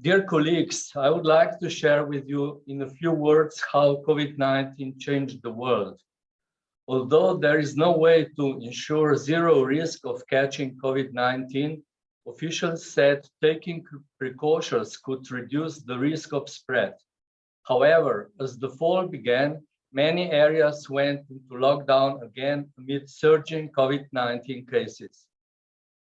Dear colleagues, I would like to share with you in a few words how COVID-19 changed the world. Although there is no way to ensure zero risk of catching COVID-19, officials said taking precautions could reduce the risk of spread. However, as the fall began, many areas went into lockdown again amid surging COVID-19 cases.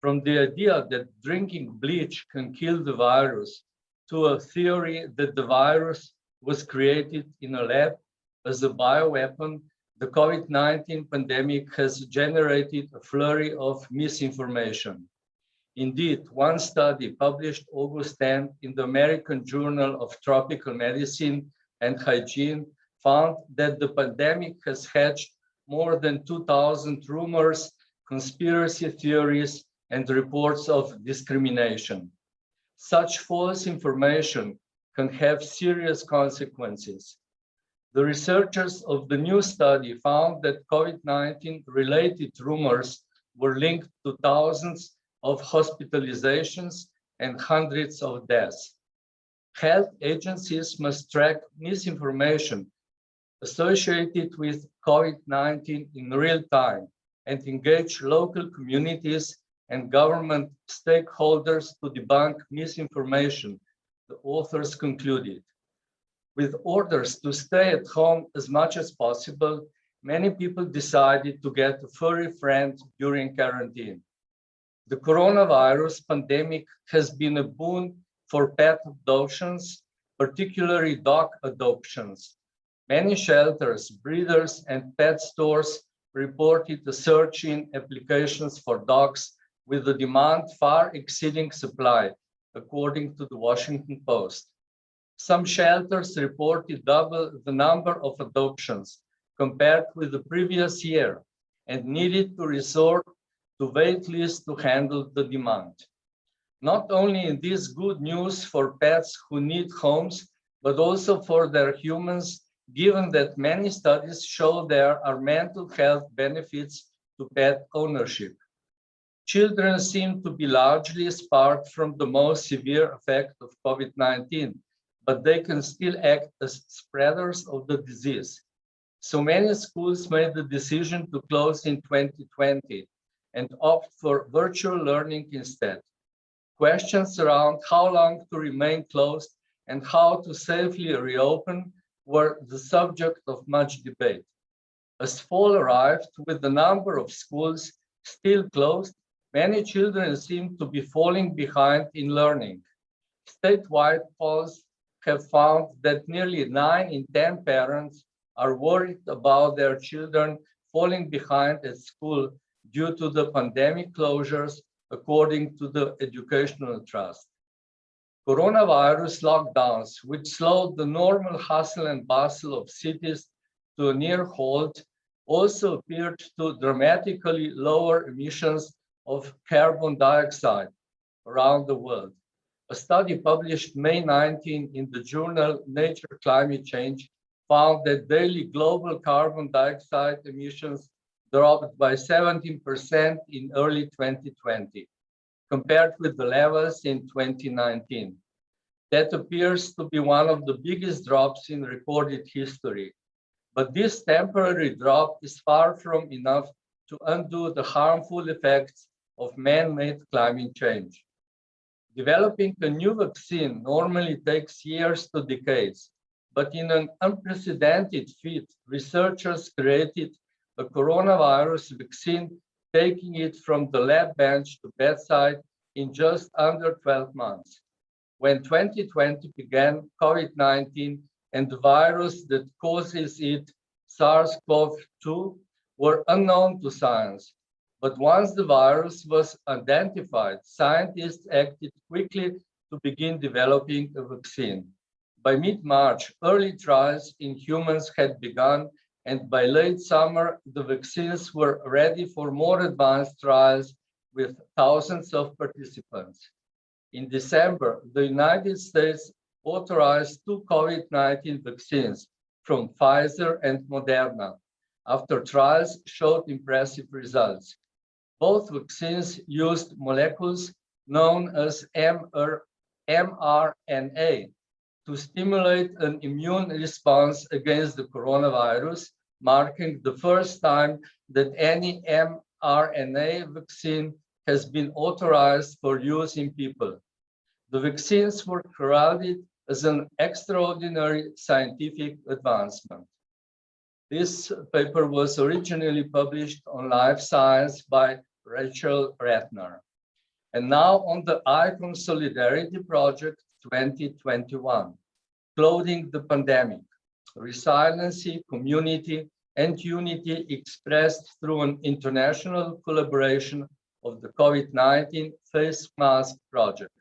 From the idea that drinking bleach can kill the virus to a theory that the virus was created in a lab as a bioweapon, the COVID-19 pandemic has generated a flurry of misinformation. Indeed, one study published August 10 in the American Journal of Tropical Medicine and Hygiene found that the pandemic has hatched more than 2,000 rumors, conspiracy theories, and reports of discrimination. Such false information can have serious consequences. The researchers of the new study found that COVID-19 related rumors were linked to thousands of hospitalizations and hundreds of deaths. Health agencies must track misinformation associated with COVID-19 in real time and engage local communities and government stakeholders to debunk misinformation, the authors concluded. With orders to stay at home as much as possible, many people decided to get a furry friend during quarantine. The coronavirus pandemic has been a boon for pet adoptions, particularly dog adoptions. Many shelters, breeders, and pet stores reported a surge in applications for dogs with the demand far exceeding supply, according to the Washington Post. Some shelters reported double the number of adoptions compared with the previous year and needed to resort to wait lists to handle the demand. Not only is this good news for pets who need homes, but also for their humans, given that many studies show there are mental health benefits to pet ownership. Children seem to be largely spared from the most severe effect of COVID-19, but they can still act as spreaders of the disease. So many schools made the decision to close in 2020 and opt for virtual learning instead. Questions around how long to remain closed and how to safely reopen were the subject of much debate. As fall arrived with the number of schools still closed, many children seem to be falling behind in learning. Statewide polls have found that nearly 9 in 10 parents are worried about their children falling behind at school due to the pandemic closures, according to the Educational Trust. Coronavirus lockdowns, which slowed the normal hustle and bustle of cities to a near halt, also appeared to dramatically lower emissions of carbon dioxide around the world. A study published May 19 in the journal Nature Climate Change found that daily global carbon dioxide emissions dropped by 17% in early 2020, compared with the levels in 2019. That appears to be one of the biggest drops in recorded history. But this temporary drop is far from enough to undo the harmful effects of man-made climate change. Developing a new vaccine normally takes years to decades, but in an unprecedented feat, researchers created a coronavirus vaccine, taking it from the lab bench to bedside in just under 12 months. When 2020 began, COVID-19 and the virus that causes it, SARS-CoV-2, were unknown to science. But once the virus was identified, scientists acted quickly to begin developing a vaccine. By mid-March, early trials in humans had begun, and by late summer, the vaccines were ready for more advanced trials with thousands of participants. In December, the United States authorized 2 COVID-19 vaccines from Pfizer and Moderna, after trials showed impressive results. Both vaccines used molecules known as mRNA mRNA to stimulate an immune response against the coronavirus, marking the first time that any mRNA vaccine has been authorized for use in people. The vaccines were heralded as an extraordinary scientific advancement. This paper was originally published on Life Science by Rachel Ratner. And now on the ICON Solidarity Project 2021, Clothing the Pandemic, Resiliency, Community, and Unity expressed through an international collaboration of the COVID-19 Face Mask Project.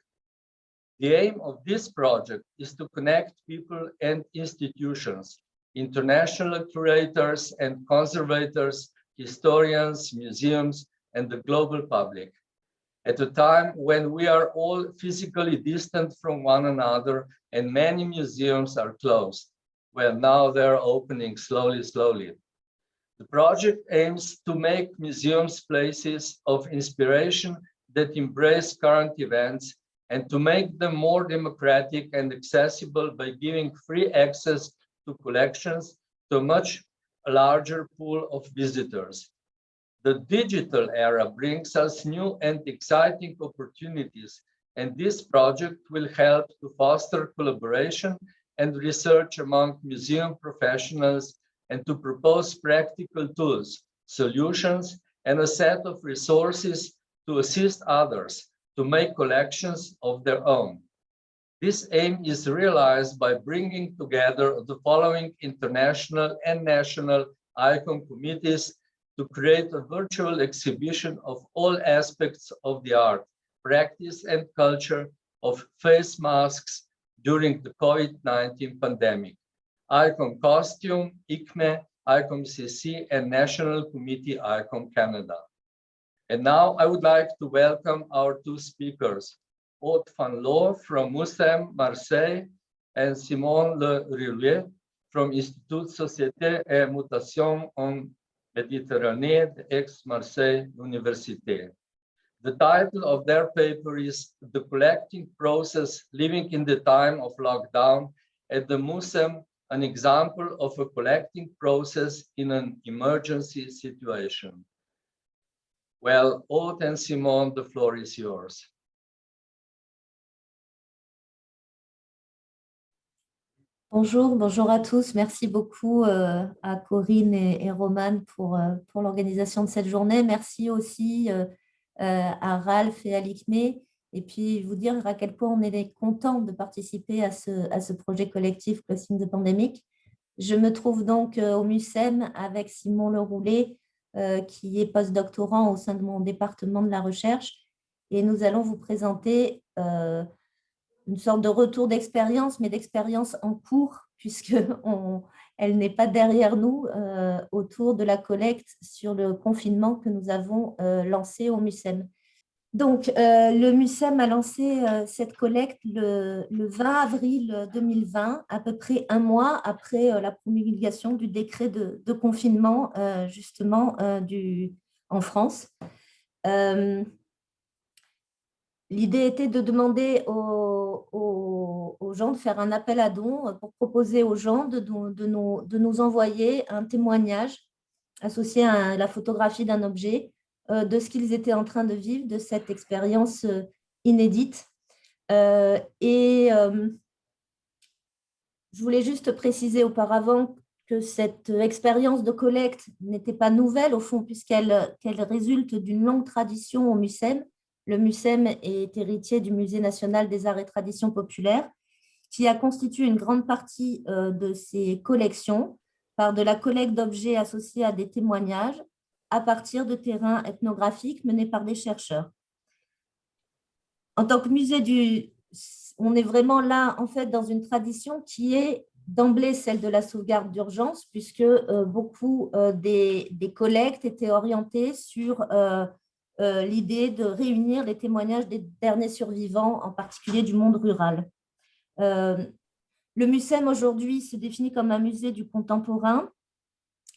The aim of this project is to connect people and institutions, international curators and conservators, historians, museums, and the global public. At a time when we are all physically distant from one another and many museums are closed, well, now they're opening slowly. The project aims to make museums places of inspiration that embrace current events and to make them more democratic and accessible by giving free access to collections to a much larger pool of visitors. The digital era brings us new and exciting opportunities, and this project will help to foster collaboration and research among museum professionals and to propose practical tools, solutions, and a set of resources to assist others to make collections of their own. This aim is realized by bringing together the following international and national ICON committees to create a virtual exhibition of all aspects of the art, practice, and culture of face masks during the COVID-19 pandemic. ICON Costume, ICME, ICON CC, and National Committee ICON Canada. And now I would like to welcome our two speakers, Aude van Loo from MUSEM Marseille and Simon Le Roulet from Institut Société et Mutation en Méditerranée de Aix-Marseille Université. The title of their paper is The Collecting Process Living in the Time of Lockdown at the MUSEM, an example of a collecting process in an emergency situation. Well, Aude and Simon, the floor is yours. Bonjour à tous. Merci beaucoup à Corinne et Roman pour l'organisation de cette journée. Merci aussi à Ralph et à l'ICME. Et puis vous dire à quel point on est content de participer à ce projet collectif Closing the Pandemic. Je me trouve donc au MUSEM avec Simon Le Roulet, qui est postdoctorant au sein de mon département de la recherche. Et nous allons vous présenter une sorte de retour d'expérience, mais d'expérience en cours, puisqu'elle n'est pas derrière nous, autour de la collecte sur le confinement que nous avons lancé au MUSEM. Donc, le MUSEM a lancé cette collecte le 20 avril 2020, à peu près un mois après la promulgation du décret de confinement, justement, en France. L'idée était de demander aux gens de faire un appel à dons pour proposer aux gens de nous envoyer un témoignage associé à la photographie d'un objet de ce qu'ils étaient en train de vivre, de cette expérience inédite. Je voulais juste préciser auparavant que cette expérience de collecte n'était pas nouvelle au fond, puisqu'elle résulte d'une longue tradition au MUSEM. Le MUSEM est héritier du Musée national des arts et traditions populaires, qui a constitué une grande partie de ses collections par de la collecte d'objets associés à des témoignages à partir de terrains ethnographiques menés par des chercheurs. En tant que musée on est vraiment là, en fait, dans une tradition qui est d'emblée celle de la sauvegarde d'urgence, puisque beaucoup des collectes étaient orientées sur l'idée de réunir les témoignages des derniers survivants, en particulier du monde rural. Le MUSEM aujourd'hui se définit comme un musée du contemporain.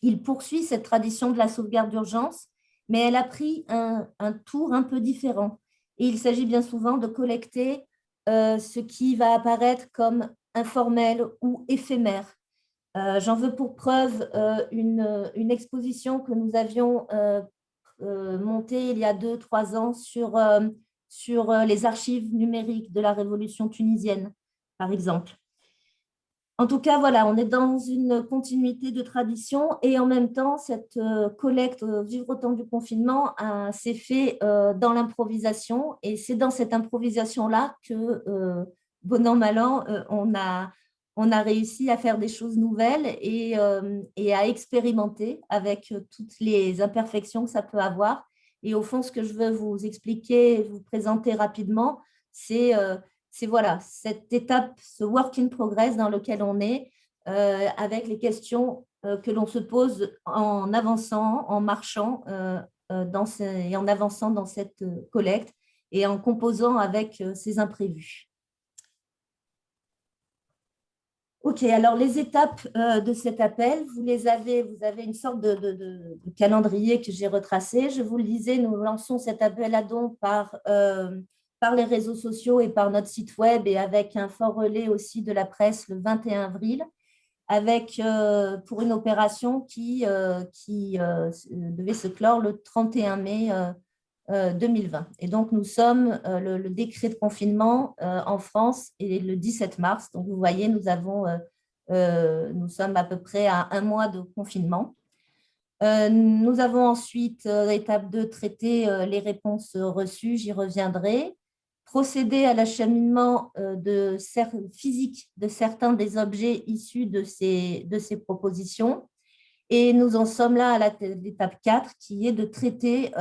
Il poursuit cette tradition de la sauvegarde d'urgence, mais elle a pris un tour un peu différent. Et il s'agit bien souvent de collecter ce qui va apparaître comme informel ou éphémère. J'en veux pour preuve une exposition que nous avions montée il y a 2-3 ans sur les archives numériques de la révolution tunisienne, par exemple. En tout cas, voilà, on est dans une continuité de tradition et en même temps, cette collecte Vivre au temps du confinement s'est fait dans l'improvisation et c'est dans cette improvisation-là que, bon an, mal an, on a réussi à faire des choses nouvelles et à expérimenter avec toutes les imperfections que ça peut avoir. Et au fond, ce que je veux vous expliquer, vous présenter rapidement, c'est voilà, cette étape, ce work in progress dans lequel on est, avec les questions que l'on se pose en avançant, en marchant et en avançant dans cette collecte et en composant avec ces imprévus. OK, alors les étapes de cet appel, vous avez une sorte de calendrier que j'ai retracé. Je vous le disais, nous lançons cet appel à dons par les réseaux sociaux et par notre site web et avec un fort relais aussi de la presse le 21 avril, pour une opération qui devait se clore le 31 mai 2020. Et donc, nous sommes, le décret de confinement en France est le 17 mars. Donc, vous voyez, nous sommes à peu près à 1 mois de confinement. Nous avons ensuite, étape 2, traiter les réponses reçues, j'y reviendrai. Procéder à l'acheminement physique de certains des objets issus de ces propositions. Et nous en sommes là à l'étape 4, qui est de traiter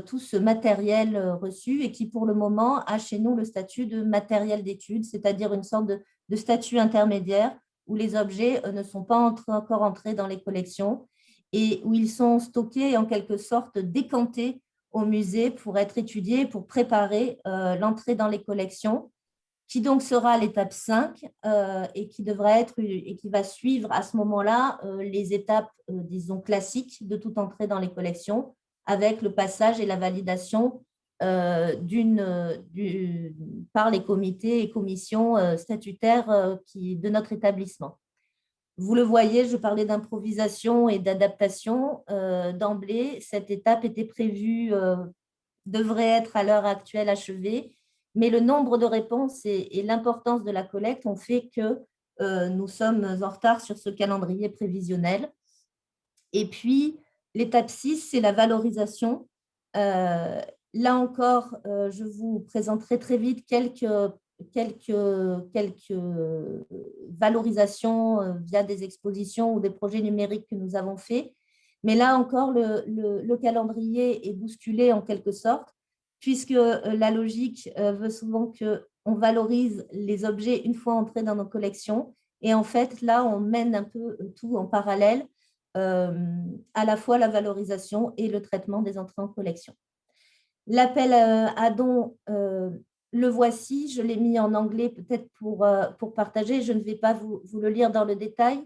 tout ce matériel reçu et qui, pour le moment, a chez nous le statut de matériel d'étude, c'est-à-dire une sorte de statut intermédiaire où les objets ne sont pas encore entrés dans les collections et où ils sont stockés et en quelque sorte décantés au musée pour être étudiés, pour préparer l'entrée dans les collections, qui donc sera à l'étape 5 et qui va suivre à ce moment-là les étapes, disons, classiques de toute entrée dans les collections, avec le passage et la validation par les comités et commissions statutaires de notre établissement. Vous le voyez, je parlais d'improvisation et d'adaptation. D'emblée, cette étape était prévue, devrait être à l'heure actuelle achevée, mais le nombre de réponses et l'importance de la collecte ont fait que nous sommes en retard sur ce calendrier prévisionnel. Et puis, l'étape 6, c'est la valorisation. Là encore, je vous présenterai très vite quelques valorisations via des expositions ou des projets numériques que nous avons faits. Mais là encore, le calendrier est bousculé en quelque sorte, puisque la logique veut souvent qu'on valorise les objets une fois entrés dans nos collections. Et en fait, là, on mène un peu tout en parallèle, à la fois la valorisation et le traitement des entrées en collection. L'appel à dons, le voici, je l'ai mis en anglais peut-être pour partager, je ne vais pas vous le lire dans le détail,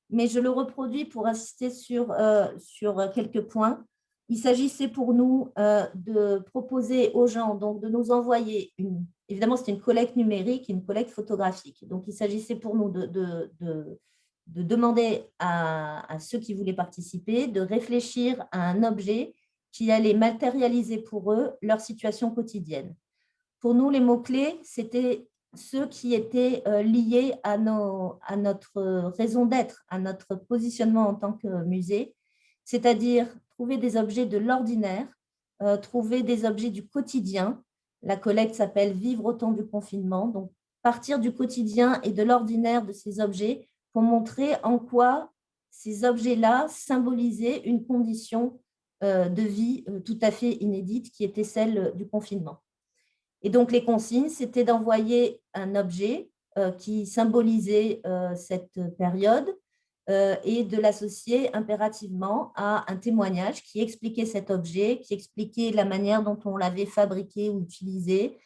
mais je le reproduis pour insister sur quelques points. Il s'agissait pour nous de proposer aux gens donc, de nous envoyer, évidemment c'est une collecte numérique, une collecte photographique, donc il s'agissait pour nous de demander à ceux qui voulaient participer de réfléchir à un objet qui allait matérialiser pour eux leur situation quotidienne. Pour nous, les mots-clés, c'était ceux qui étaient liés à notre raison d'être, à notre positionnement en tant que musée, c'est-à-dire trouver des objets de l'ordinaire, trouver des objets du quotidien. La collecte s'appelle « Vivre au temps du confinement ». Donc, partir du quotidien et de l'ordinaire de ces objets pour montrer en quoi ces objets-là symbolisaient une condition de vie tout à fait inédite qui était celle du confinement. Et donc, les consignes, c'était d'envoyer un objet qui symbolisait cette période et de l'associer impérativement à un témoignage qui expliquait cet objet, qui expliquait la manière dont on l'avait fabriqué ou utilisé,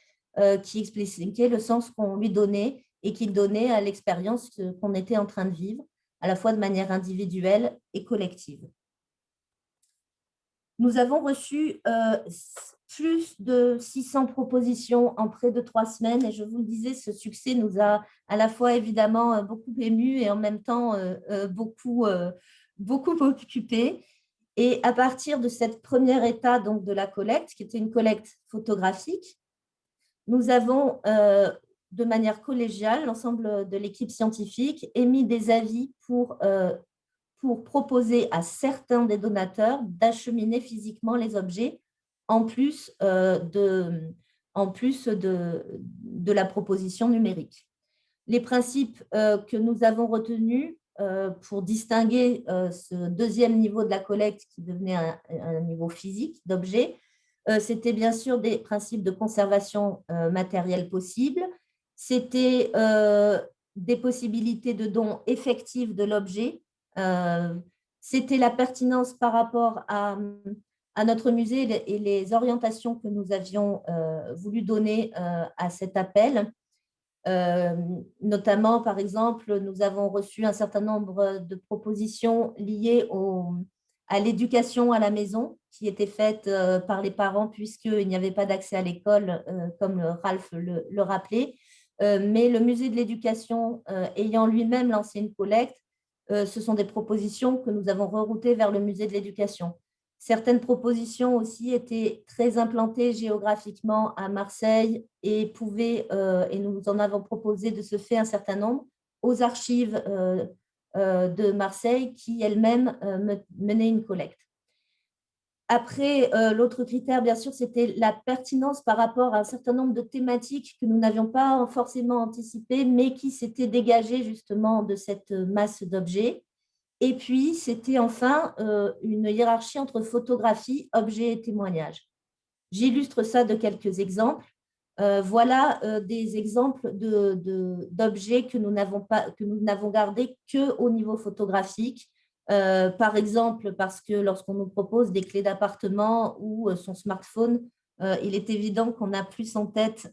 qui expliquait le sens qu'on lui donnait et qu'il donnait à l'expérience qu'on était en train de vivre, à la fois de manière individuelle et collective. Nous avons reçu plus de 600 propositions en près de 3 semaines. Et je vous le disais, ce succès nous a à la fois évidemment beaucoup émus et en même temps beaucoup occupés. Et à partir de cette première étape donc, de la collecte, qui était une collecte photographique, nous avons, de manière collégiale, l'ensemble de l'équipe scientifique émis des avis pour proposer à certains des donateurs d'acheminer physiquement les objets, en plus de la proposition numérique. Les principes que nous avons retenus pour distinguer ce deuxième niveau de la collecte qui devenait un niveau physique d'objets, c'était bien sûr des principes de conservation matérielle possible, c'était des possibilités de don effectif de l'objet, c'était la pertinence par rapport à notre musée et les orientations que nous avions voulu donner à cet appel. Notamment, par exemple, nous avons reçu un certain nombre de propositions liées à l'éducation à la maison qui étaient faites par les parents puisqu'il n'y avait pas d'accès à l'école, comme Ralph le rappelait. Mais le musée de l'éducation ayant lui-même lancé une collecte, ce sont des propositions que nous avons reroutées vers le musée de l'éducation. Certaines propositions aussi étaient très implantées géographiquement à Marseille et et nous en avons proposé de ce fait un certain nombre, aux archives de Marseille qui elles-mêmes menaient une collecte. Après, l'autre critère, bien sûr, c'était la pertinence par rapport à un certain nombre de thématiques que nous n'avions pas forcément anticipées, mais qui s'étaient dégagées justement de cette masse d'objets. Et puis, c'était enfin une hiérarchie entre photographie, objet et témoignage. J'illustre ça de quelques exemples. Voilà des exemples d'objets que nous n'avons gardés qu'au niveau photographique. Par exemple, parce que lorsqu'on nous propose des clés d'appartement ou son smartphone, il est évident qu'on a plus en tête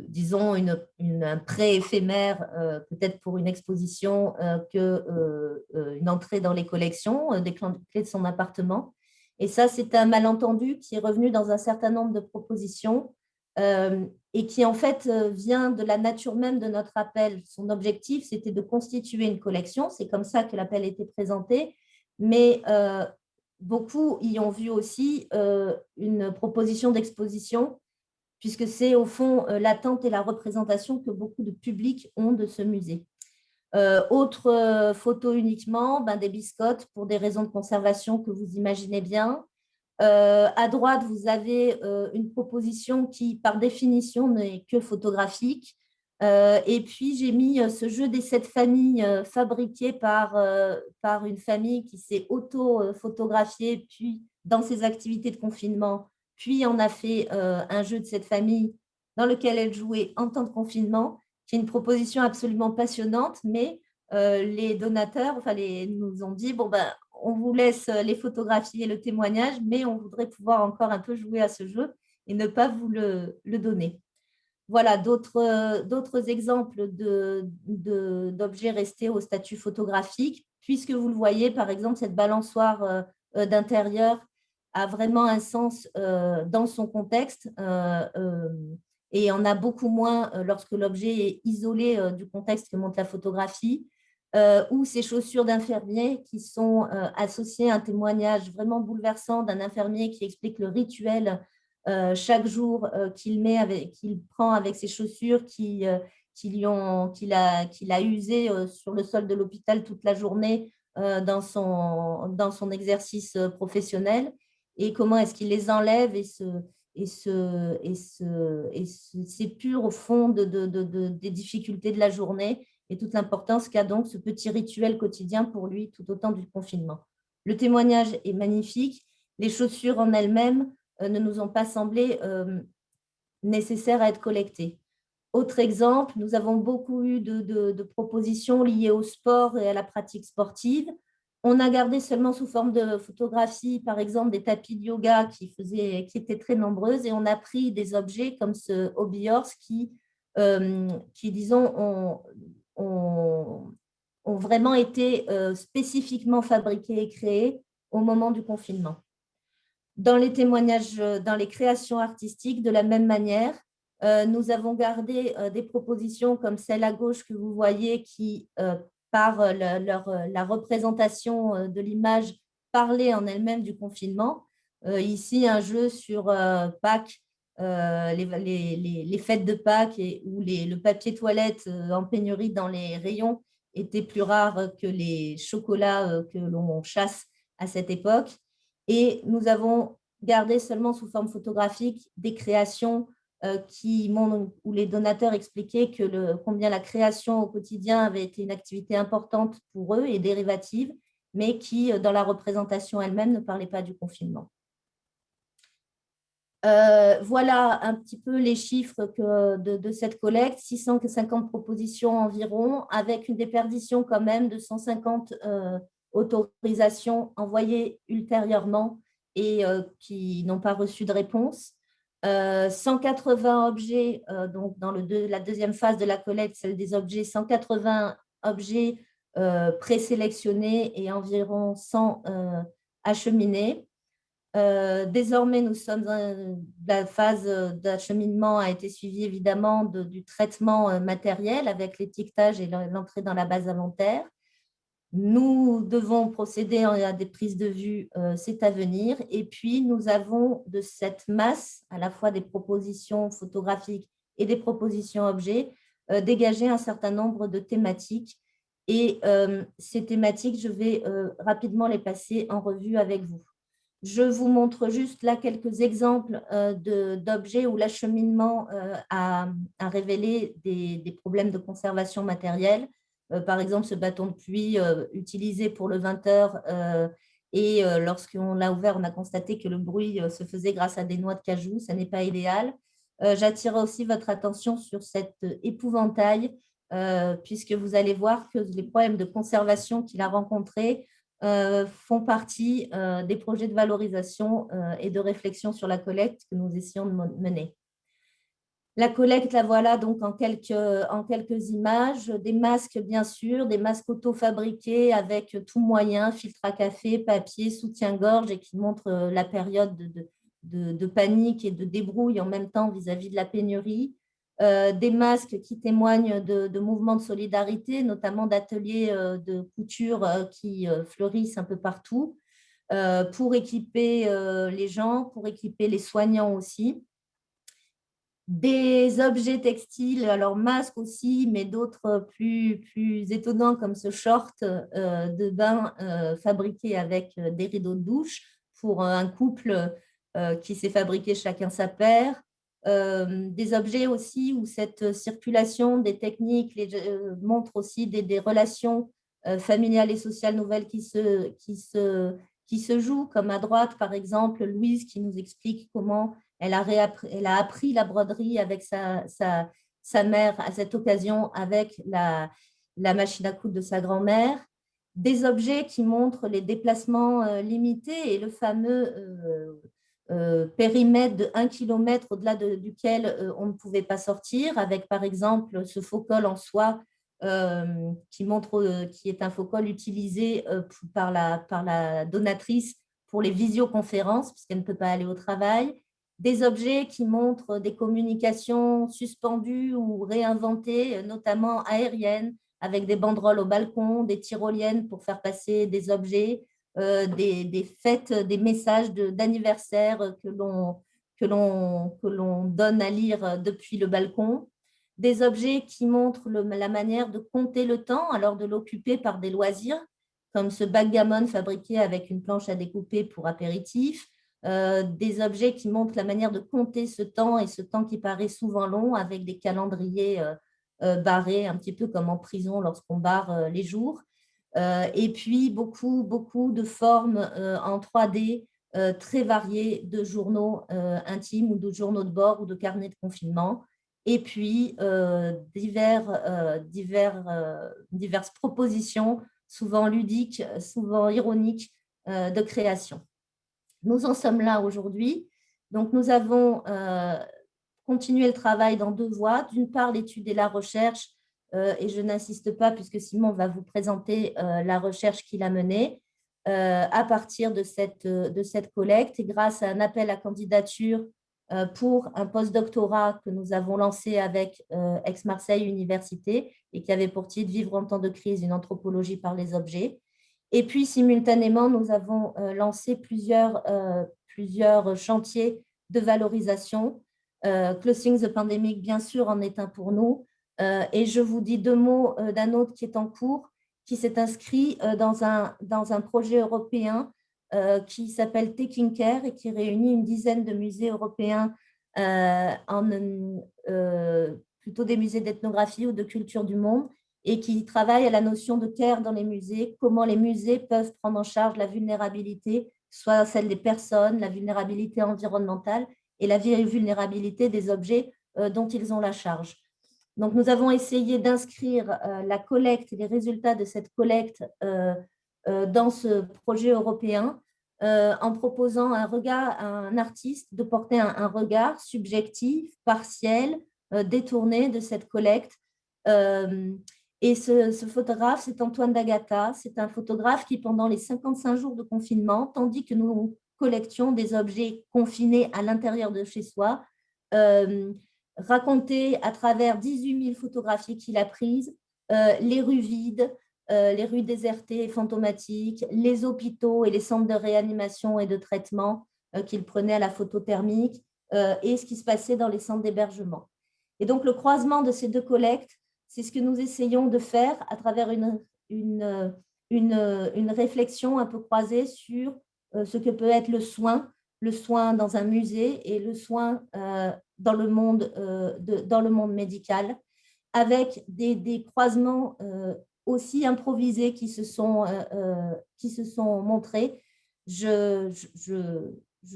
disons, un prêt éphémère, peut-être pour une exposition, qu'une entrée dans les collections, des clés de son appartement. Et ça, c'est un malentendu qui est revenu dans un certain nombre de propositions et qui, en fait, vient de la nature même de notre appel. Son objectif, c'était de constituer une collection. C'est comme ça que l'appel était présenté. Mais beaucoup y ont vu aussi une proposition d'exposition puisque c'est au fond l'attente et la représentation que beaucoup de publics ont de ce musée. Autre photo uniquement, des biscottes pour des raisons de conservation que vous imaginez bien. À droite, vous avez une proposition qui, par définition, n'est que photographique. Et puis, j'ai mis ce jeu des 7 familles fabriqué par une famille qui s'est auto-photographiée, puis dans ses activités de confinement, puis on a fait un jeu de cette famille dans lequel elle jouait en temps de confinement, qui est une proposition absolument passionnante, mais les donateurs nous ont dit, on vous laisse les photographies et le témoignage, mais on voudrait pouvoir encore un peu jouer à ce jeu et ne pas vous le donner. Voilà, d'autres exemples d'objets restés au statut photographique, puisque vous le voyez, par exemple, cette balançoire d'intérieur a vraiment un sens dans son contexte et en a beaucoup moins lorsque l'objet est isolé du contexte que montre la photographie, ou ces chaussures d'infirmier qui sont associées à un témoignage vraiment bouleversant d'un infirmier qui explique le rituel chaque jour qu'il prend avec ses chaussures qu'il a usées sur le sol de l'hôpital toute la journée dans son exercice professionnel, et comment est-ce qu'il les enlève et s'épure au fond des difficultés de la journée et toute l'importance qu'a donc ce petit rituel quotidien pour lui tout autant du confinement. Le témoignage est magnifique. Les chaussures en elles-mêmes ne nous ont pas semblé nécessaires à être collectées. Autre exemple, nous avons beaucoup eu de propositions liées au sport et à la pratique sportive. On a gardé seulement sous forme de photographie, par exemple, des tapis de yoga qui étaient très nombreuses, et on a pris des objets comme ce hobby horse qui disons, ont vraiment été spécifiquement fabriqués et créés au moment du confinement. Dans les témoignages, dans les créations artistiques, de la même manière, nous avons gardé des propositions comme celle à gauche que vous voyez qui, par la représentation de l'image, parlait en elle-même du confinement. Ici, un jeu sur Pâques, les fêtes de Pâques où le papier toilette en pénurie dans les rayons était plus rare que les chocolats que l'on chasse à cette époque. Et nous avons gardé seulement sous forme photographique des créations où les donateurs expliquaient combien la création au quotidien avait été une activité importante pour eux et dérivative, mais qui, dans la représentation elle-même, ne parlait pas du confinement. Voilà un petit peu les chiffres de cette collecte, 650 propositions environ, avec une déperdition quand même de 150 autorisations envoyées ultérieurement et qui n'ont pas reçu de réponse. 180 objets, donc dans la deuxième phase de la collecte, celle des objets, 180 objets présélectionnés et environ 100 acheminés. Désormais, la phase d'acheminement a été suivie évidemment du traitement matériel avec l'étiquetage et l'entrée dans la base inventaire. Nous devons procéder à des prises de vue, c'est à venir. Et puis, nous avons de cette masse, à la fois des propositions photographiques et des propositions objets, dégagé un certain nombre de thématiques. Et ces thématiques, je vais rapidement les passer en revue avec vous. Je vous montre juste là quelques exemples d'objets où l'acheminement a révélé des problèmes de conservation matérielle. Par exemple, ce bâton de pluie utilisé pour le 20h et lorsqu'on l'a ouvert, on a constaté que le bruit se faisait grâce à des noix de cajou. Ça n'est pas idéal. J'attire aussi votre attention sur cet épouvantail puisque vous allez voir que les problèmes de conservation qu'il a rencontrés font partie des projets de valorisation et de réflexion sur la collecte que nous essayons de mener. La collecte, la voilà donc en quelques images, des masques bien sûr, des masques auto-fabriqués avec tout moyen, filtre à café, papier, soutien-gorge et qui montrent la période de panique et de débrouille en même temps vis-à-vis de la pénurie. Des masques qui témoignent de mouvements de solidarité, notamment d'ateliers de couture qui fleurissent un peu partout, pour équiper les gens, pour équiper les soignants aussi. Des objets textiles, alors masques aussi, mais d'autres plus étonnants comme ce short de bain fabriqué avec des rideaux de douche pour un couple qui s'est fabriqué chacun sa paire. Des objets aussi où cette circulation des techniques montre aussi des relations familiales et sociales nouvelles qui se jouent, comme à droite, par exemple, Louise qui nous explique comment elle a appris la broderie avec sa mère à cette occasion avec la machine à coudre de sa grand-mère. Des objets qui montrent les déplacements limités et le fameux périmètre de 1 km au-delà duquel on ne pouvait pas sortir, avec par exemple ce faux-col en soie qui est un faux-col utilisé par la donatrice pour les visioconférences, puisqu'elle ne peut pas aller au travail. Des objets qui montrent des communications suspendues ou réinventées, notamment aériennes, avec des banderoles au balcon, des tyroliennes pour faire passer des objets, des fêtes, des messages d'anniversaire que l'on donne à lire depuis le balcon. Des objets qui montrent la manière de compter le temps, alors de l'occuper par des loisirs, comme ce backgammon fabriqué avec une planche à découper pour apéritif. Des objets qui montrent la manière de compter ce temps et ce temps qui paraît souvent long avec des calendriers barrés, un petit peu comme en prison lorsqu'on barre les jours. Et puis, beaucoup de formes en 3D très variées de journaux intimes ou de journaux de bord ou de carnets de confinement. Et puis, diverses propositions, souvent ludiques, souvent ironiques, de création. Nous en sommes là aujourd'hui. Donc, nous avons continué le travail dans 2 voies. D'une part, l'étude et la recherche, et je n'insiste pas puisque Simon va vous présenter la recherche qu'il a menée. à partir de cette collecte et grâce à un appel à candidature pour un postdoctorat que nous avons lancé avec Aix-Marseille Université et qui avait pour titre « Vivre en temps de crise, une anthropologie par les objets ». Et puis, simultanément, nous avons lancé plusieurs chantiers de valorisation. Closing the Pandemic, bien sûr, en est un pour nous. Et je vous dis deux mots d'un autre qui est en cours, qui s'est inscrit dans un projet européen qui s'appelle Taking Care et qui réunit une dizaine de musées européens, plutôt des musées d'ethnographie ou de culture du monde, et qui travaille à la notion de care dans les musées, comment les musées peuvent prendre en charge la vulnérabilité, soit celle des personnes, la vulnérabilité environnementale et la vulnérabilité des objets dont ils ont la charge. Donc, nous avons essayé d'inscrire la collecte et les résultats de cette collecte dans ce projet européen en proposant un regard à un artiste de porter un regard subjectif, partiel, détourné de cette collecte. Et ce photographe, c'est Antoine D'Agata. C'est un photographe qui, pendant les 55 jours de confinement, tandis que nous collections des objets confinés à l'intérieur de chez soi, racontait à travers 18 000 photographies qu'il a prises, les rues vides, les rues désertées et fantomatiques, les hôpitaux et les centres de réanimation et de traitement qu'il prenait à la photo thermique et ce qui se passait dans les centres d'hébergement. Et donc, le croisement de ces deux collectes, c'est ce que nous essayons de faire à travers une réflexion un peu croisée sur ce que peut être le soin dans un musée et le soin dans le monde médical, avec des croisements aussi improvisés qui se sont montrés. Je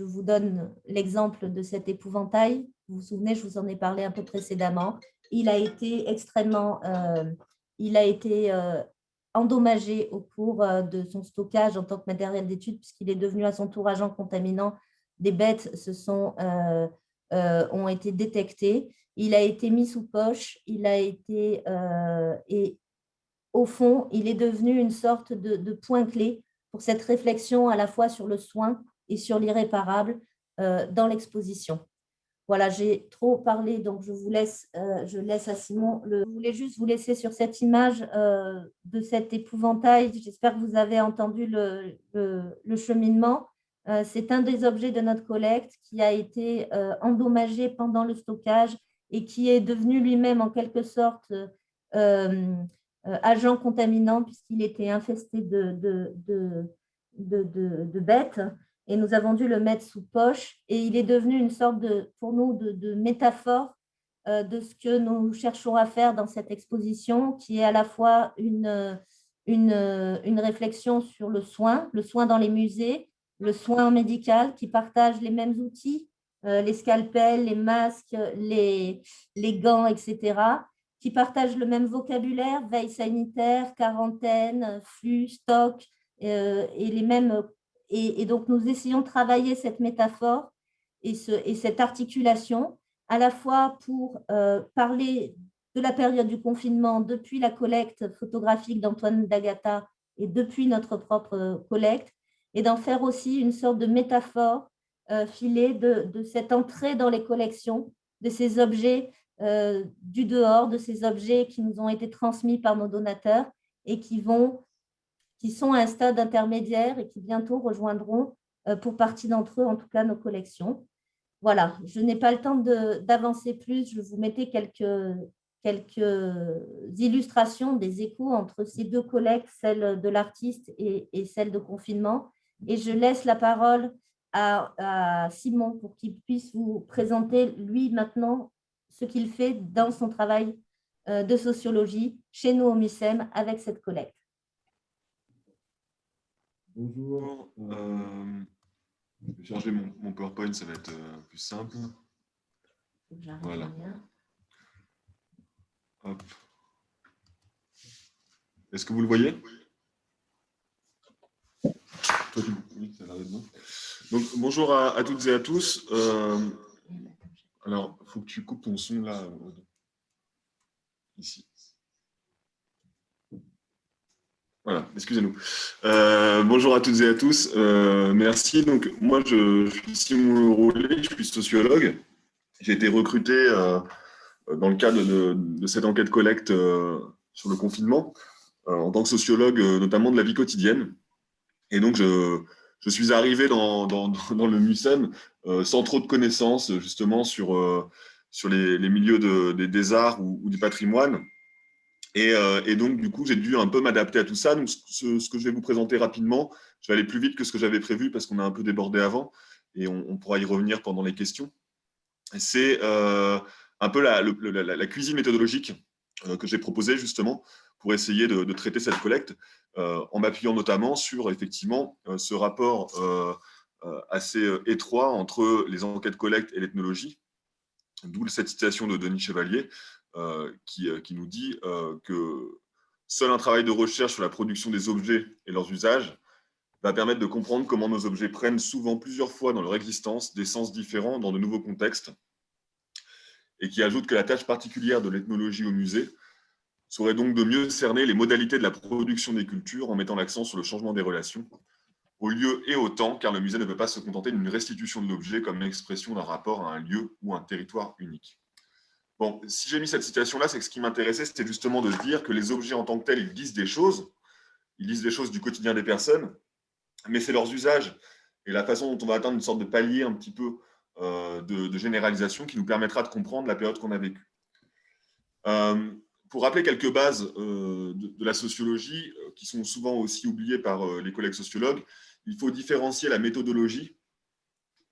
vous donne l'exemple de cet épouvantail. Vous vous souvenez, je vous en ai parlé un peu précédemment. Il a été endommagé au cours de son stockage en tant que matériel d'étude, puisqu'il est devenu à son tour agent contaminant. Des bêtes ont été détectées. Il a été mis sous poche. Et au fond, il est devenu une sorte de point clé pour cette réflexion à la fois sur le soin et sur l'irréparable dans l'exposition. Voilà, j'ai trop parlé, donc je laisse à Simon. Je voulais juste vous laisser sur cette image de cet épouvantail. J'espère que vous avez entendu le cheminement. C'est un des objets de notre collecte qui a été endommagé pendant le stockage et qui est devenu lui-même en quelque sorte agent contaminant puisqu'il était infesté de bêtes. Et nous avons dû le mettre sous poche et il est devenu une sorte pour nous de métaphore de ce que nous cherchons à faire dans cette exposition, qui est à la fois une réflexion sur le soin dans les musées, le soin médical qui partage les mêmes outils, les scalpels, les masques, les gants, etc., qui partagent le même vocabulaire, veille sanitaire, quarantaine, flux, stock, et les mêmes. Et donc, nous essayons de travailler cette métaphore et cette articulation, à la fois pour parler de la période du confinement depuis la collecte photographique d'Antoine D'Agata et depuis notre propre collecte, et d'en faire aussi une sorte de métaphore filée de cette entrée dans les collections, de ces objets du dehors, de ces objets qui nous ont été transmis par nos donateurs et qui sont à un stade intermédiaire et qui bientôt rejoindront, pour partie d'entre eux, en tout cas, nos collections. Voilà, je n'ai pas le temps d'avancer plus. Je vous mettais quelques illustrations des échos entre ces deux collectes, celle de l'artiste et celle de confinement. Et je laisse la parole à Simon pour qu'il puisse vous présenter, lui, maintenant, ce qu'il fait dans son travail de sociologie chez nous au MUSEM avec cette collecte. Bonjour. Je vais charger mon PowerPoint, ça va être plus simple. Voilà. Hop. Est-ce que vous le voyez? Oui, ça a l'air d'être bon. Donc, bonjour à toutes et à tous. Alors, il faut que tu coupes ton son là, ici. Voilà, excusez-nous. Bonjour à toutes et à tous. Merci. Donc, moi, je suis Simon Rollet, je suis sociologue. J'ai été recruté dans le cadre de cette enquête collecte sur le confinement, en tant que sociologue, notamment de la vie quotidienne. Et donc, je suis arrivé dans le MUSEM sans trop de connaissances, justement, sur les milieux des arts ou du patrimoine. Et donc, du coup, j'ai dû un peu m'adapter à tout ça. Donc, ce que je vais vous présenter rapidement, je vais aller plus vite que ce que j'avais prévu parce qu'on a un peu débordé avant et on pourra y revenir pendant les questions. C'est un peu la cuisine méthodologique que j'ai proposée justement pour essayer de traiter cette collecte en m'appuyant notamment sur effectivement ce rapport assez étroit entre les enquêtes collecte et l'ethnologie, d'où cette citation de Denis Chevalier qui nous dit que seul un travail de recherche sur la production des objets et leurs usages va permettre de comprendre comment nos objets prennent souvent plusieurs fois dans leur existence des sens différents dans de nouveaux contextes, et qui ajoute que la tâche particulière de l'ethnologie au musée serait donc de mieux cerner les modalités de la production des cultures en mettant l'accent sur le changement des relations au lieu et au temps, car le musée ne peut pas se contenter d'une restitution de l'objet comme expression d'un rapport à un lieu ou un territoire unique. Bon, si j'ai mis cette citation-là, c'est que ce qui m'intéressait, c'était justement de se dire que les objets en tant que tels, ils disent des choses du quotidien des personnes, mais c'est leurs usages et la façon dont on va atteindre une sorte de palier un petit peu de généralisation qui nous permettra de comprendre la période qu'on a vécue. Pour rappeler quelques bases de la sociologie, qui sont souvent aussi oubliées par les collègues sociologues, il faut différencier la méthodologie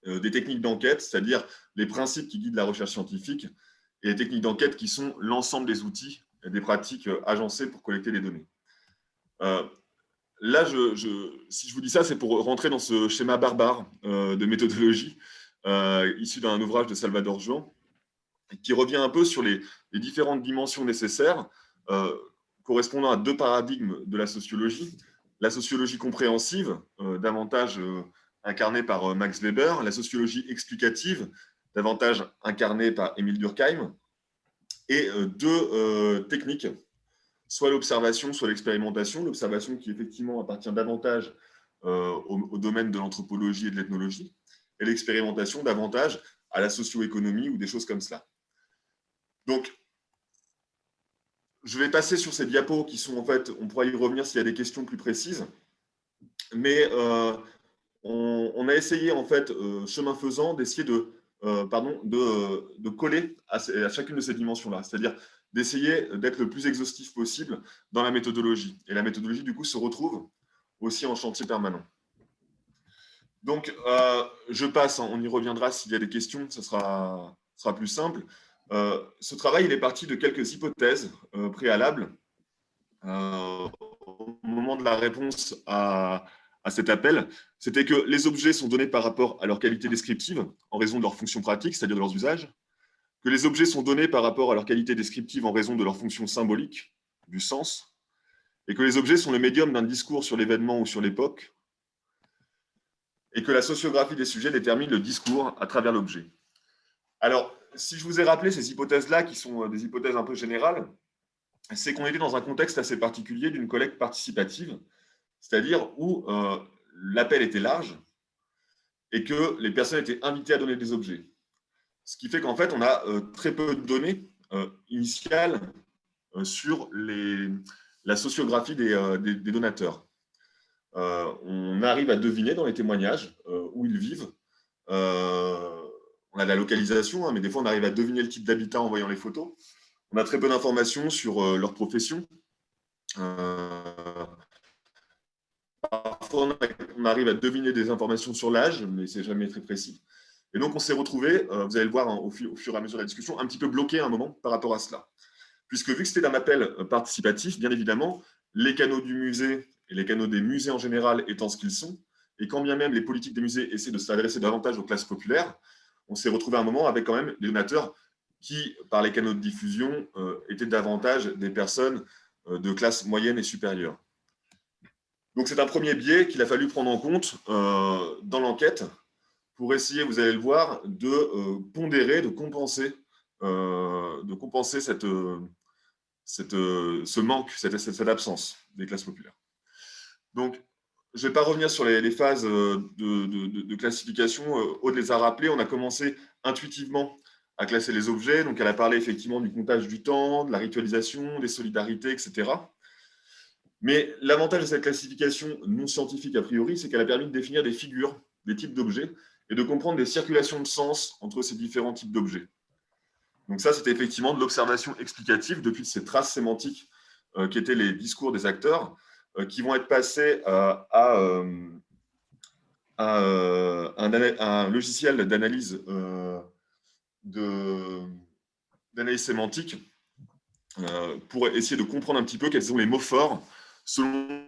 des techniques d'enquête, c'est-à-dire les principes qui guident la recherche scientifique, et les techniques d'enquête qui sont l'ensemble des outils et des pratiques agencées pour collecter des données. Là, si je vous dis ça, c'est pour rentrer dans ce schéma barbare de méthodologie issu d'un ouvrage de Salvador Juan, qui revient un peu sur les différentes dimensions nécessaires correspondant à deux paradigmes de la sociologie. La sociologie compréhensive, davantage incarnée par Max Weber, la sociologie explicative, davantage incarnée par Émile Durkheim, et deux techniques, soit l'observation, soit l'expérimentation. L'observation qui effectivement appartient davantage au domaine de l'anthropologie et de l'ethnologie, et l'expérimentation davantage à la socio-économie ou des choses comme cela. Donc, je vais passer sur ces diapos qui sont en fait, on pourra y revenir s'il y a des questions plus précises, mais on a essayé en fait, chemin faisant, d'essayer de coller à chacune de ces dimensions-là, c'est-à-dire d'essayer d'être le plus exhaustif possible dans la méthodologie. Et la méthodologie, du coup, se retrouve aussi en chantier permanent. Donc, je passe, on y reviendra s'il y a des questions, ça sera plus simple. Ce travail, il est parti de quelques hypothèses préalables au moment de la réponse à cet appel. C'était que les objets sont donnés par rapport à leur qualité descriptive en raison de leur fonction pratique, c'est-à-dire de leurs usages, que les objets sont donnés par rapport à leur qualité descriptive en raison de leur fonction symbolique, du sens, et que les objets sont le médium d'un discours sur l'événement ou sur l'époque, et que la sociographie des sujets détermine le discours à travers l'objet. Alors, si je vous ai rappelé ces hypothèses-là, qui sont des hypothèses un peu générales, c'est qu'on était dans un contexte assez particulier d'une collecte participative, c'est-à-dire où l'appel était large et que les personnes étaient invitées à donner des objets. Ce qui fait qu'en fait, on a très peu de données initiales sur la sociographie des donateurs. On arrive à deviner dans les témoignages où ils vivent. On a de la localisation, hein, mais des fois, on arrive à deviner le type d'habitat en voyant les photos. On a très peu d'informations sur leur profession. Parfois, on arrive à deviner des informations sur l'âge, mais ce n'est jamais très précis. Et donc, on s'est retrouvé, vous allez le voir hein, au fur et à mesure de la discussion, un petit peu bloqué à un moment par rapport à cela. Puisque vu que c'était un appel participatif, bien évidemment, les canaux du musée et les canaux des musées en général étant ce qu'ils sont, et quand bien même les politiques des musées essaient de s'adresser davantage aux classes populaires, on s'est retrouvé à un moment avec quand même des donateurs qui, par les canaux de diffusion, étaient davantage des personnes de classe moyenne et supérieure. Donc c'est un premier biais qu'il a fallu prendre en compte dans l'enquête pour essayer, vous allez le voir, de pondérer, de compenser ce manque, cette absence des classes populaires. Donc, je ne vais pas revenir sur les phases de classification. Aude les a rappelées. On a commencé intuitivement à classer les objets. Donc, elle a parlé effectivement du comptage du temps, de la ritualisation, des solidarités, etc. Mais l'avantage de cette classification non scientifique a priori, c'est qu'elle a permis de définir des figures, des types d'objets, et de comprendre des circulations de sens entre ces différents types d'objets. Donc ça, c'était effectivement de l'observation explicative depuis ces traces sémantiques qui étaient les discours des acteurs, qui vont être passés à un logiciel d'analyse sémantique pour essayer de comprendre un petit peu quels sont les mots forts selon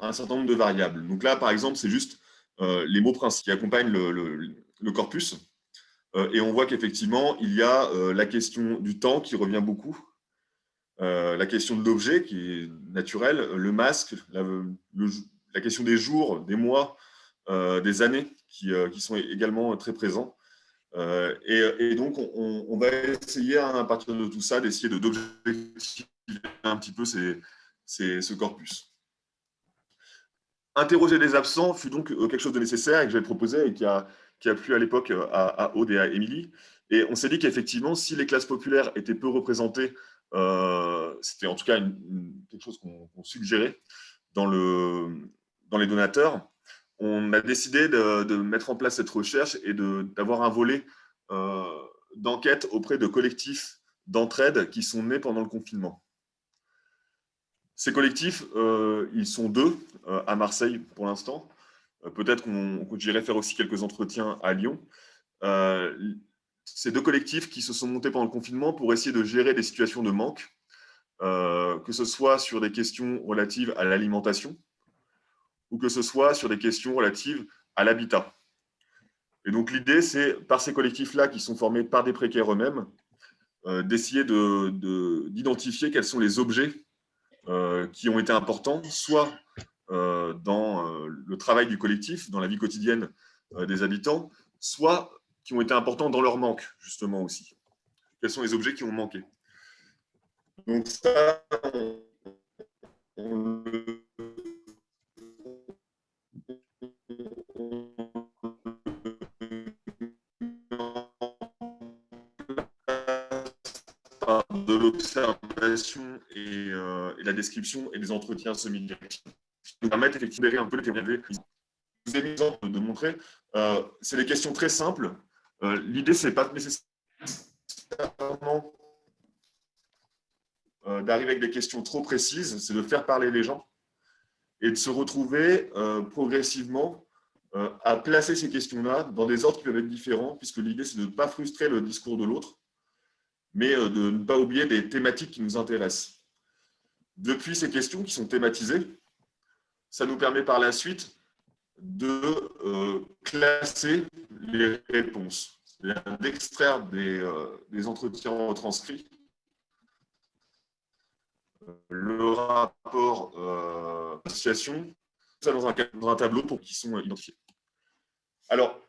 un certain nombre de variables. Donc là, par exemple, c'est juste les mots principaux qui accompagnent le corpus. Et on voit qu'effectivement, il y a la question du temps qui revient beaucoup, la question de l'objet qui est naturelle, le masque, la question des jours, des mois, des années qui sont également très présents. Et donc, on va essayer, à partir de tout ça, d'essayer d'objectiver un petit peu ce corpus. Interroger les absents fut donc quelque chose de nécessaire et que j'avais proposé et qui a plu à l'époque à Aude et à Émilie. Et on s'est dit qu'effectivement, si les classes populaires étaient peu représentées, c'était en tout cas quelque chose qu'on suggérait dans les donateurs, on a décidé de mettre en place cette recherche et d'avoir un volet d'enquête auprès de collectifs d'entraide qui sont nés pendant le confinement. Ces collectifs, ils sont 2 à Marseille pour l'instant. Peut-être qu'on j'irai faire aussi quelques entretiens à Lyon. Ces 2 collectifs qui se sont montés pendant le confinement pour essayer de gérer des situations de manque, que ce soit sur des questions relatives à l'alimentation ou que ce soit sur des questions relatives à l'habitat. Et donc l'idée, c'est par ces collectifs-là qui sont formés par des précaires eux-mêmes, d'essayer d'identifier quels sont les objets qui ont été importants, soit dans le travail du collectif, dans la vie quotidienne des habitants, soit qui ont été importants dans leur manque, justement aussi. Quels sont les objets qui ont manqué? Donc ça, on de l'observation et la description et des entretiens semi-directifs qui nous permettent effectivement de un peu les témoignages. Je vous ai mis l'exemple de montrer. C'est des questions très simples. L'idée, ce n'est pas nécessairement d'arriver avec des questions trop précises, c'est de faire parler les gens et de se retrouver progressivement à placer ces questions-là dans des ordres qui peuvent être différents, puisque l'idée, c'est de ne pas frustrer le discours de l'autre, mais de ne pas oublier des thématiques qui nous intéressent. Depuis ces questions qui sont thématisées, ça nous permet par la suite de classer les réponses, c'est-à-dire d'extraire des entretiens retranscrits, le rapport association, ça dans un tableau pour qu'ils sont identifiés. Alors,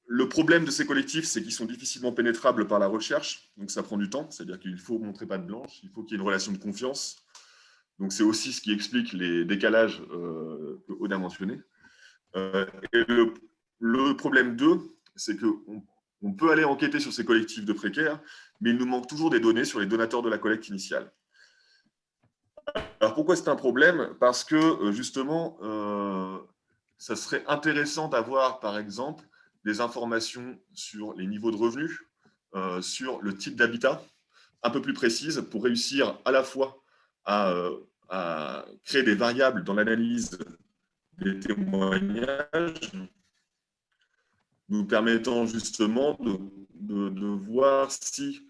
le problème de ces collectifs, c'est qu'ils sont difficilement pénétrables par la recherche, donc ça prend du temps, c'est-à-dire qu'il faut montrer patte blanche, il faut qu'il y ait une relation de confiance. Donc c'est aussi ce qui explique les décalages que Aude a mentionnés. Et le problème 2, c'est qu'on peut aller enquêter sur ces collectifs de précaires, mais il nous manque toujours des données sur les donateurs de la collecte initiale. Alors pourquoi c'est un problème? Parce que justement, ça serait intéressant d'avoir par exemple des informations sur les niveaux de revenus, sur le type d'habitat, un peu plus précises pour réussir à la fois à créer des variables dans l'analyse des témoignages, nous permettant justement de voir si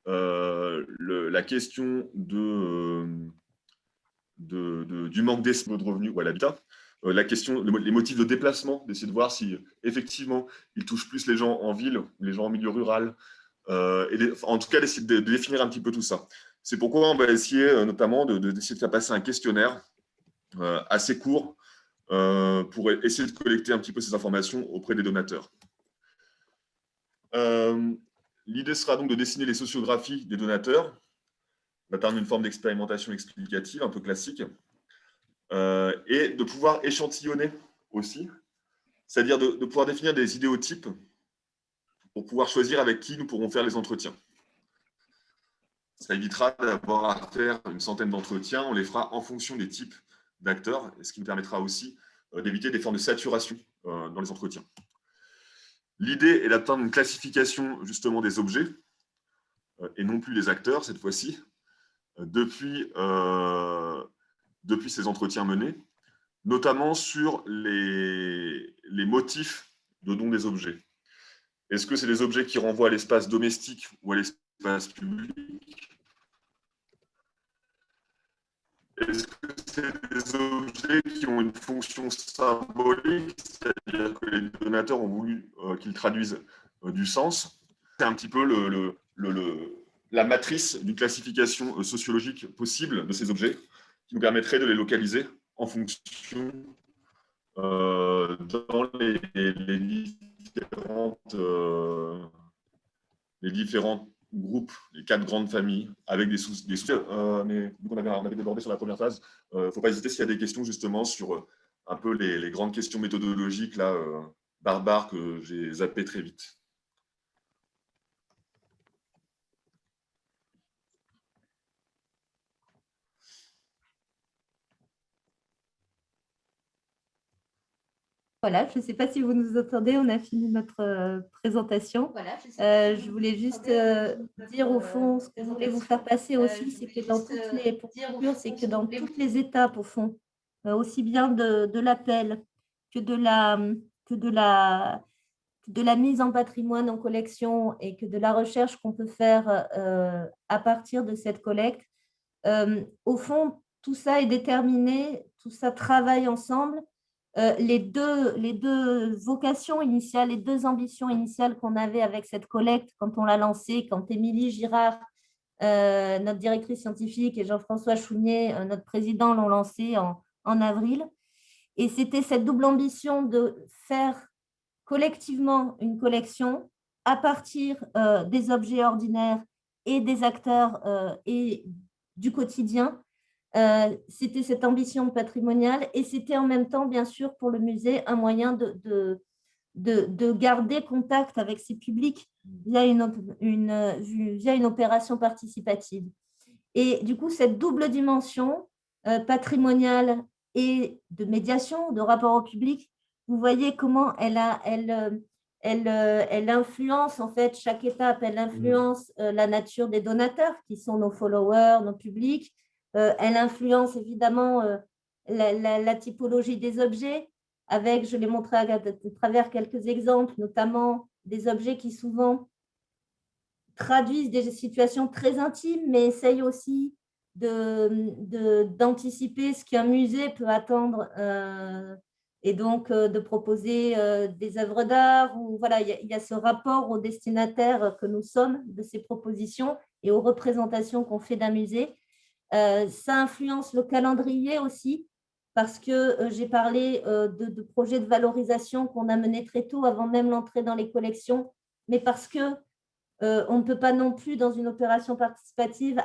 la question du manque d'espace de revenus ou à l'habitat, la question, les motifs de déplacement, d'essayer de voir si effectivement ils touchent plus les gens en ville ou les gens en milieu rural, en tout cas d'essayer de définir un petit peu tout ça. C'est pourquoi on va essayer notamment d'essayer de faire passer un questionnaire assez court pour essayer de collecter un petit peu ces informations auprès des donateurs. L'idée sera donc de dessiner les sociographies des donateurs. d'atteindre une forme d'expérimentation explicative un peu classique, et de pouvoir échantillonner aussi, c'est-à-dire de pouvoir définir des idéotypes pour pouvoir choisir avec qui nous pourrons faire les entretiens. Ça évitera d'avoir à faire une centaine d'entretiens, on les fera en fonction des types d'acteurs, ce qui nous permettra aussi d'éviter des formes de saturation dans les entretiens. L'idée est d'atteindre une classification justement des objets, et non plus des acteurs cette fois-ci, depuis ces entretiens menés, notamment sur les motifs de don des objets. Est-ce que c'est des objets qui renvoient à l'espace domestique ou à l'espace public? Est-ce que c'est des objets qui ont une fonction symbolique, c'est-à-dire que les donateurs ont voulu qu'ils traduisent du sens? C'est un petit peu la matrice d'une classification sociologique possible de ces objets qui nous permettrait de les localiser en fonction dans les différents groupes, les 4 grandes familles, avec des sous mais on avait débordé sur la première phase. Il ne faut pas hésiter s'il y a des questions justement sur un peu les grandes questions méthodologiques là, barbares que j'ai zappé très vite. Voilà, je ne sais pas si vous nous entendez, on a fini notre présentation. Voilà, Je voulais juste dire au fond, ce que je voulais vous faire passer aussi, c'est que dans toutes les étapes, au fond, aussi bien de l'appel que de la mise en patrimoine en collection et que de la recherche qu'on peut faire à partir de cette collecte, au fond, tout ça est déterminé, tout ça travaille ensemble. Les deux vocations initiales, les deux ambitions initiales qu'on avait avec cette collecte quand on l'a lancée, quand Émilie Girard, notre directrice scientifique, et Jean-François Chounier, notre président, l'ont lancée en avril. Et c'était cette double ambition de faire collectivement une collection à partir des objets ordinaires et des acteurs et du quotidien. C'était cette ambition patrimoniale et c'était en même temps, bien sûr, pour le musée, un moyen de garder contact avec ses publics via une opération participative. Et du coup, cette double dimension patrimoniale et de médiation, de rapport au public, vous voyez comment elle influence en fait chaque étape, elle influence la nature des donateurs qui sont nos followers, nos publics. Elle influence évidemment la typologie des objets avec, je l'ai montré à travers quelques exemples, notamment des objets qui souvent traduisent des situations très intimes, mais essayent aussi d'anticiper ce qu'un musée peut attendre et donc de proposer des œuvres d'art. Voilà, il y a ce rapport aux destinataires que nous sommes de ces propositions et aux représentations qu'on fait d'un musée. Ça influence le calendrier aussi, parce que j'ai parlé de projets de valorisation qu'on a menés très tôt, avant même l'entrée dans les collections, mais parce que on ne peut pas non plus, dans une opération participative,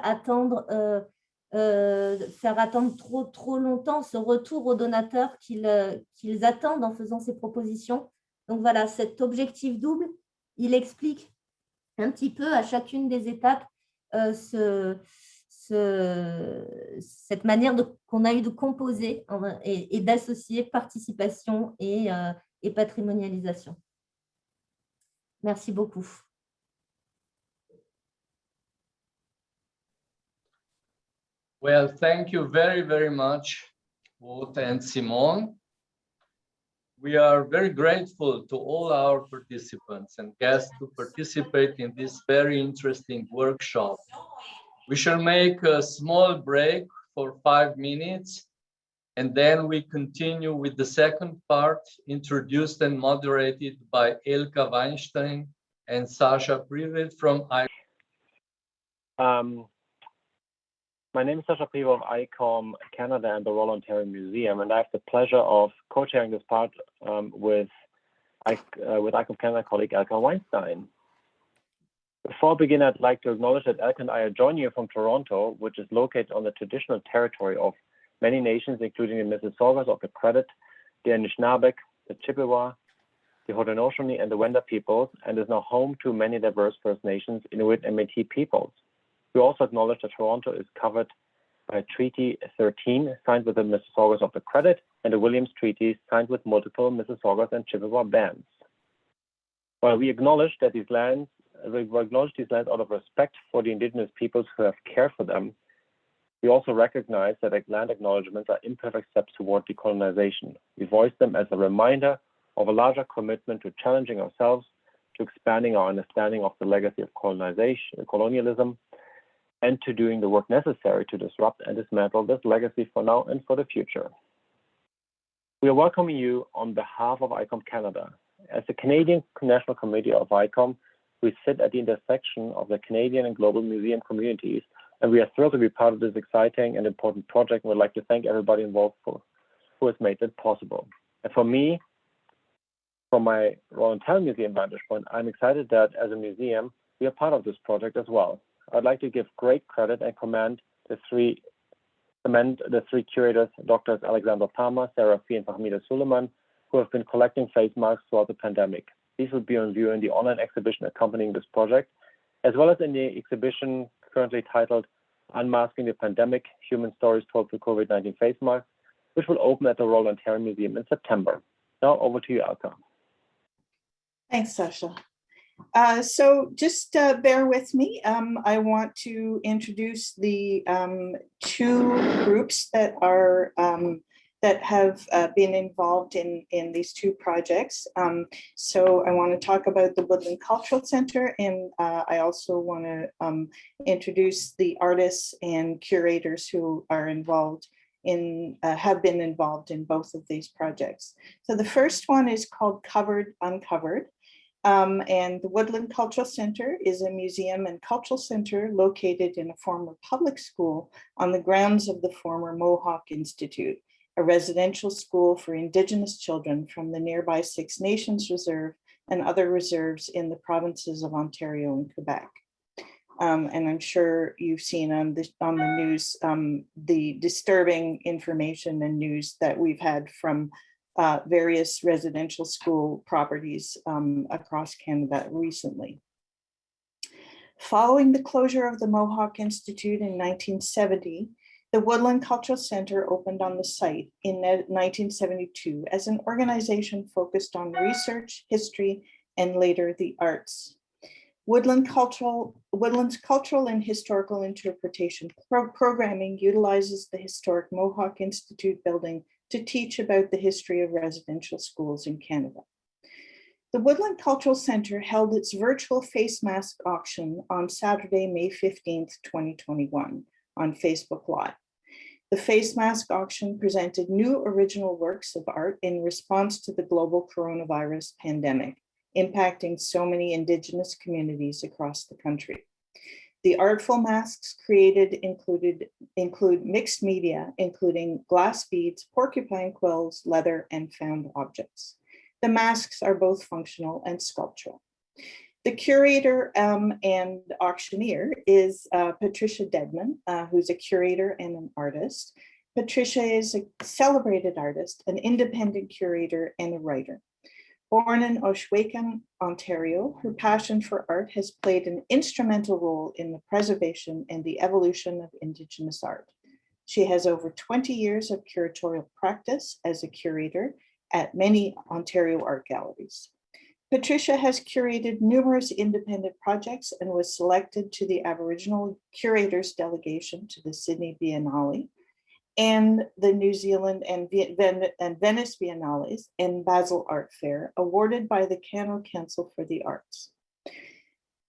faire attendre trop longtemps ce retour aux donateurs qu'ils attendent en faisant ces propositions. Donc voilà, cet objectif double, il explique un petit peu à chacune des étapes cette manière qu'on a eu de composer et d'associer participation et patrimonialisation. Merci beaucoup. Well, thank you very, very much, Wout and Simone. We are very grateful to all our participants and guests to participate in this very interesting workshop. We shall make a small break for 5 minutes, and then we continue with the second part, introduced and moderated by Elka Weinstein and Sasha Privet from My name is Sasha Privet of ICOM Canada and the Royal Ontario Museum, and I have the pleasure of co-chairing this part with ICOM Canada colleague Elka Weinstein. Before I begin, I'd like to acknowledge that Elke and I are joining you from Toronto, which is located on the traditional territory of many nations, including the Mississaugas of the Credit, the Anishinaabe, the Chippewa, the Haudenosaunee, and the Wendat peoples, and is now home to many diverse First Nations, Inuit, and Métis peoples. We also acknowledge that Toronto is covered by Treaty 13, signed with the Mississaugas of the Credit, and the Williams Treaty, signed with multiple Mississaugas and Chippewa bands. While we acknowledge these lands out of respect for the Indigenous peoples who have cared for them, we also recognize that land acknowledgements are imperfect steps toward decolonization. We voice them as a reminder of a larger commitment to challenging ourselves, to expanding our understanding of the legacy of colonialism, and to doing the work necessary to disrupt and dismantle this legacy for now and for the future. We are welcoming you on behalf of ICOM Canada. As the Canadian National Committee of ICOM, we sit at the intersection of the Canadian and global museum communities, and we are thrilled to be part of this exciting and important project. And we'd like to thank everybody involved who has made it possible. And for me, from my Royal Ontario Museum vantage point, I'm excited that as a museum, we are part of this project as well. I'd like to give great credit and commend the three curators, Drs. Alexandra Palmer, Sarah Fee, and Fahmida Suleiman, who have been collecting face masks throughout the pandemic. These will be on view in the online exhibition accompanying this project, as well as in the exhibition currently titled Unmasking the Pandemic, Human Stories Told Through COVID-19 Face Masks, which will open at the Royal Ontario Museum in September. Now over to you, Elke. Thanks, Sasha. So just bear with me. I want to introduce the two groups that are that have been involved in these two projects. So I want to talk about the Woodland Cultural Center, and I also want to introduce the artists and curators who are involved in, have been involved in both of these projects. So the first one is called Covered Uncovered. And the Woodland Cultural Center is a museum and cultural center located in a former public school on the grounds of the former Mohawk Institute, a residential school for Indigenous children from the nearby Six Nations Reserve and other reserves in the provinces of Ontario and Quebec. And I'm sure you've seen on the news the disturbing information and news that we've had from various residential school properties across Canada recently. Following the closure of the Mohawk Institute in 1970, the Woodland Cultural Center opened on the site in 1972 as an organization focused on research, history, and later the arts. Woodland's cultural and historical interpretation programming utilizes the historic Mohawk Institute building to teach about the history of residential schools in Canada. The Woodland Cultural Center held its virtual face mask auction on Saturday, May 15th, 2021 on Facebook Live. The face mask auction presented new original works of art in response to the global coronavirus pandemic, impacting so many Indigenous communities across the country. The artful masks created include mixed media, including glass beads, porcupine quills, leather, and found objects. The masks are both functional and sculptural. The curator and auctioneer is Patricia Dedman, who's a curator and an artist. Patricia is a celebrated artist, an independent curator, and a writer. Born in Ohsweken, Ontario, her passion for art has played an instrumental role in the preservation and the evolution of Indigenous art. She has over 20 years of curatorial practice as a curator at many Ontario art galleries. Patricia has curated numerous independent projects and was selected to the Aboriginal Curators Delegation to the Sydney Biennale and the New Zealand and Venice Biennales and Basel Art Fair, awarded by the Canada Council for the Arts.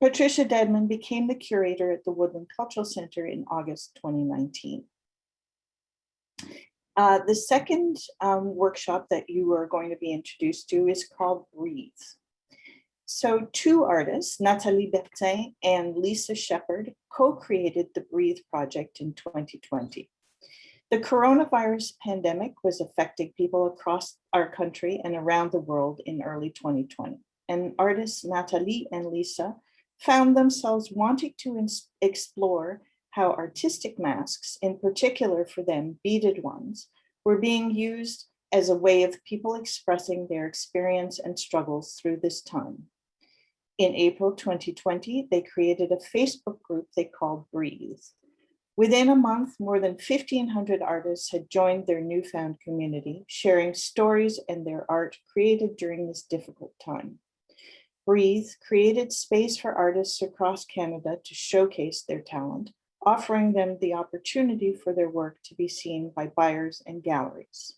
Patricia Dedman became the curator at the Woodland Cultural Center in August 2019. The second workshop that you are going to be introduced to is called Breathe. So two artists, Natalie Bertay and Lisa Shepard, co-created the Breathe project in 2020. The coronavirus pandemic was affecting people across our country and around the world in early 2020. And artists Natalie and Lisa found themselves wanting to explore how artistic masks, in particular for them beaded ones, were being used as a way of people expressing their experience and struggles through this time. In April 2020, they created a Facebook group they called Breathe. Within a month, more than 1,500 artists had joined their newfound community, sharing stories and their art created during this difficult time. Breathe created space for artists across Canada to showcase their talent, offering them the opportunity for their work to be seen by buyers and galleries.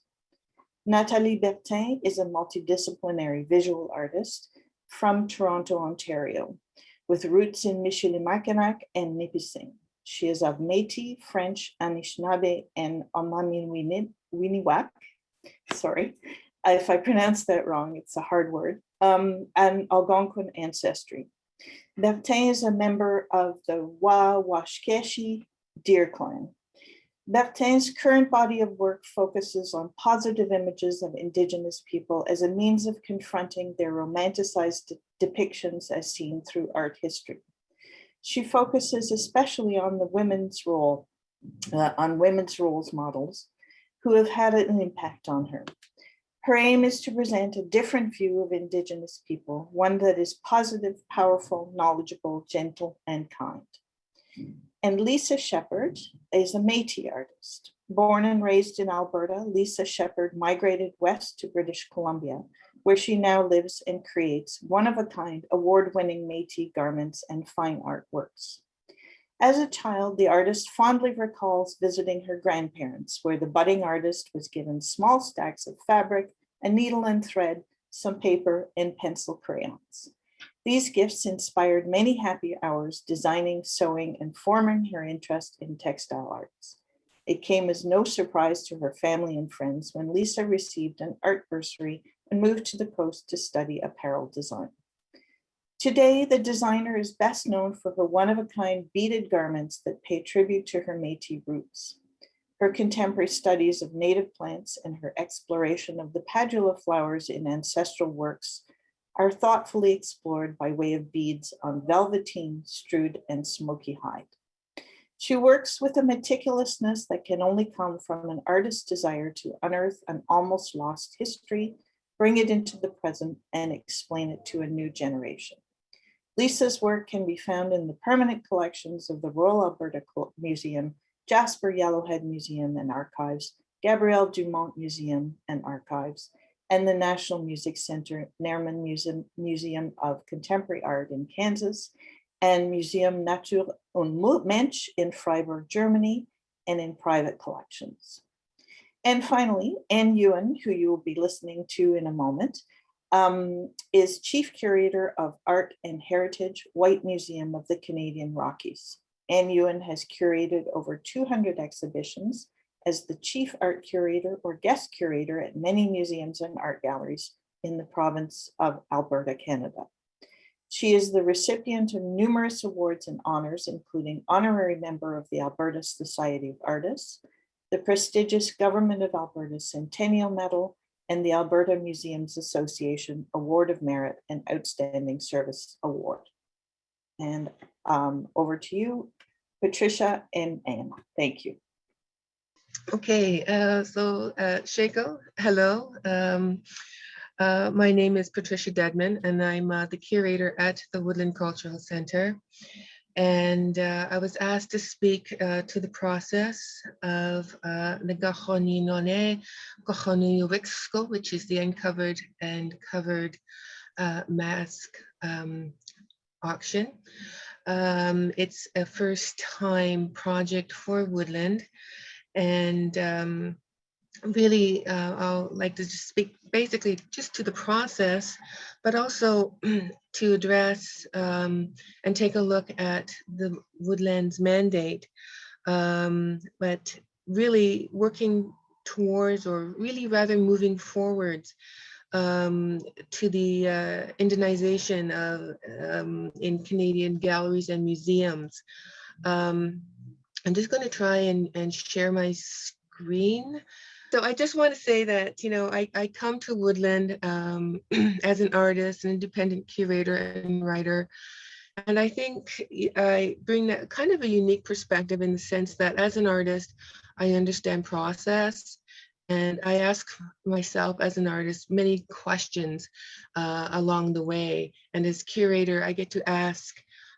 Natalie Bertay is a multidisciplinary visual artist from Toronto, Ontario, with roots in Michilimackinac and Nipissing. She is of Métis, French, Anishinaabe, and Omaniwiniwak. Sorry, if I pronounce that wrong, it's a hard word, and Algonquin ancestry. Bertin is a member of the Wa-Washkeshi Deer Clan. Bertin's current body of work focuses on positive images of Indigenous people as a means of confronting their romanticized depictions as seen through art history. She focuses especially on the women's role, women's roles models who have had an impact on her. Her aim is to present a different view of Indigenous people, one that is positive, powerful, knowledgeable, gentle, and kind. And Lisa Shepard is a Métis artist. Born and raised in Alberta, Lisa Shepard migrated west to British Columbia, where she now lives and creates one-of-a-kind, award-winning Métis garments and fine art works. As a child, the artist fondly recalls visiting her grandparents, where the budding artist was given small stacks of fabric, a needle and thread, some paper, and pencil crayons. These gifts inspired many happy hours designing, sewing, and forming her interest in textile arts. It came as no surprise to her family and friends when Lisa received an art bursary and moved to the coast to study apparel design. Today, the designer is best known for her one-of-a-kind beaded garments that pay tribute to her Métis roots. Her contemporary studies of native plants and her exploration of the padula flowers in ancestral works are thoughtfully explored by way of beads on velveteen, strewed, and smoky hide. She works with a meticulousness that can only come from an artist's desire to unearth an almost lost history, bring it into the present, and explain it to a new generation. Lisa's work can be found in the permanent collections of the Royal Alberta Museum, Jasper Yellowhead Museum and Archives, Gabrielle Dumont Museum and Archives, and the National Music Center, Nerman Museum of Contemporary Art in Kansas, and Museum Natur und Mensch in Freiburg, Germany, and in private collections. And finally, Anne Ewan, who you will be listening to in a moment, is Chief Curator of Art and Heritage, White Museum of the Canadian Rockies. Anne Ewan has curated over 200 exhibitions as the Chief Art Curator or Guest Curator at many museums and art galleries in the province of Alberta, Canada. She is the recipient of numerous awards and honors, including Honorary Member of the Alberta Society of Artists, the prestigious Government of Alberta Centennial Medal, and the Alberta Museums Association Award of Merit and Outstanding Service Award. And over to you, Patricia and Anne. Thank you. Okay, Shako, hello. My name is Patricia Dedman, and I'm the curator at the Woodland Cultural Center. And I was asked to speak to the process of the Gachoni None, Gachoni Wixco, which is the uncovered and covered mask auction. It's a first-time project for Woodland. And really, I'll like to just speak basically just to the process, but also to address and take a look at the Woodland's mandate, but really working towards, or really rather moving forwards to the Indianization of in Canadian galleries and museums. I'm just going to try and share my screen. So I just want to say that, you know, I come to Woodland as an artist, an independent curator and writer, And I think I bring that kind of a unique perspective in the sense that as an artist, I understand process, and I ask myself as an artist many questions along the way. And as curator, I get to ask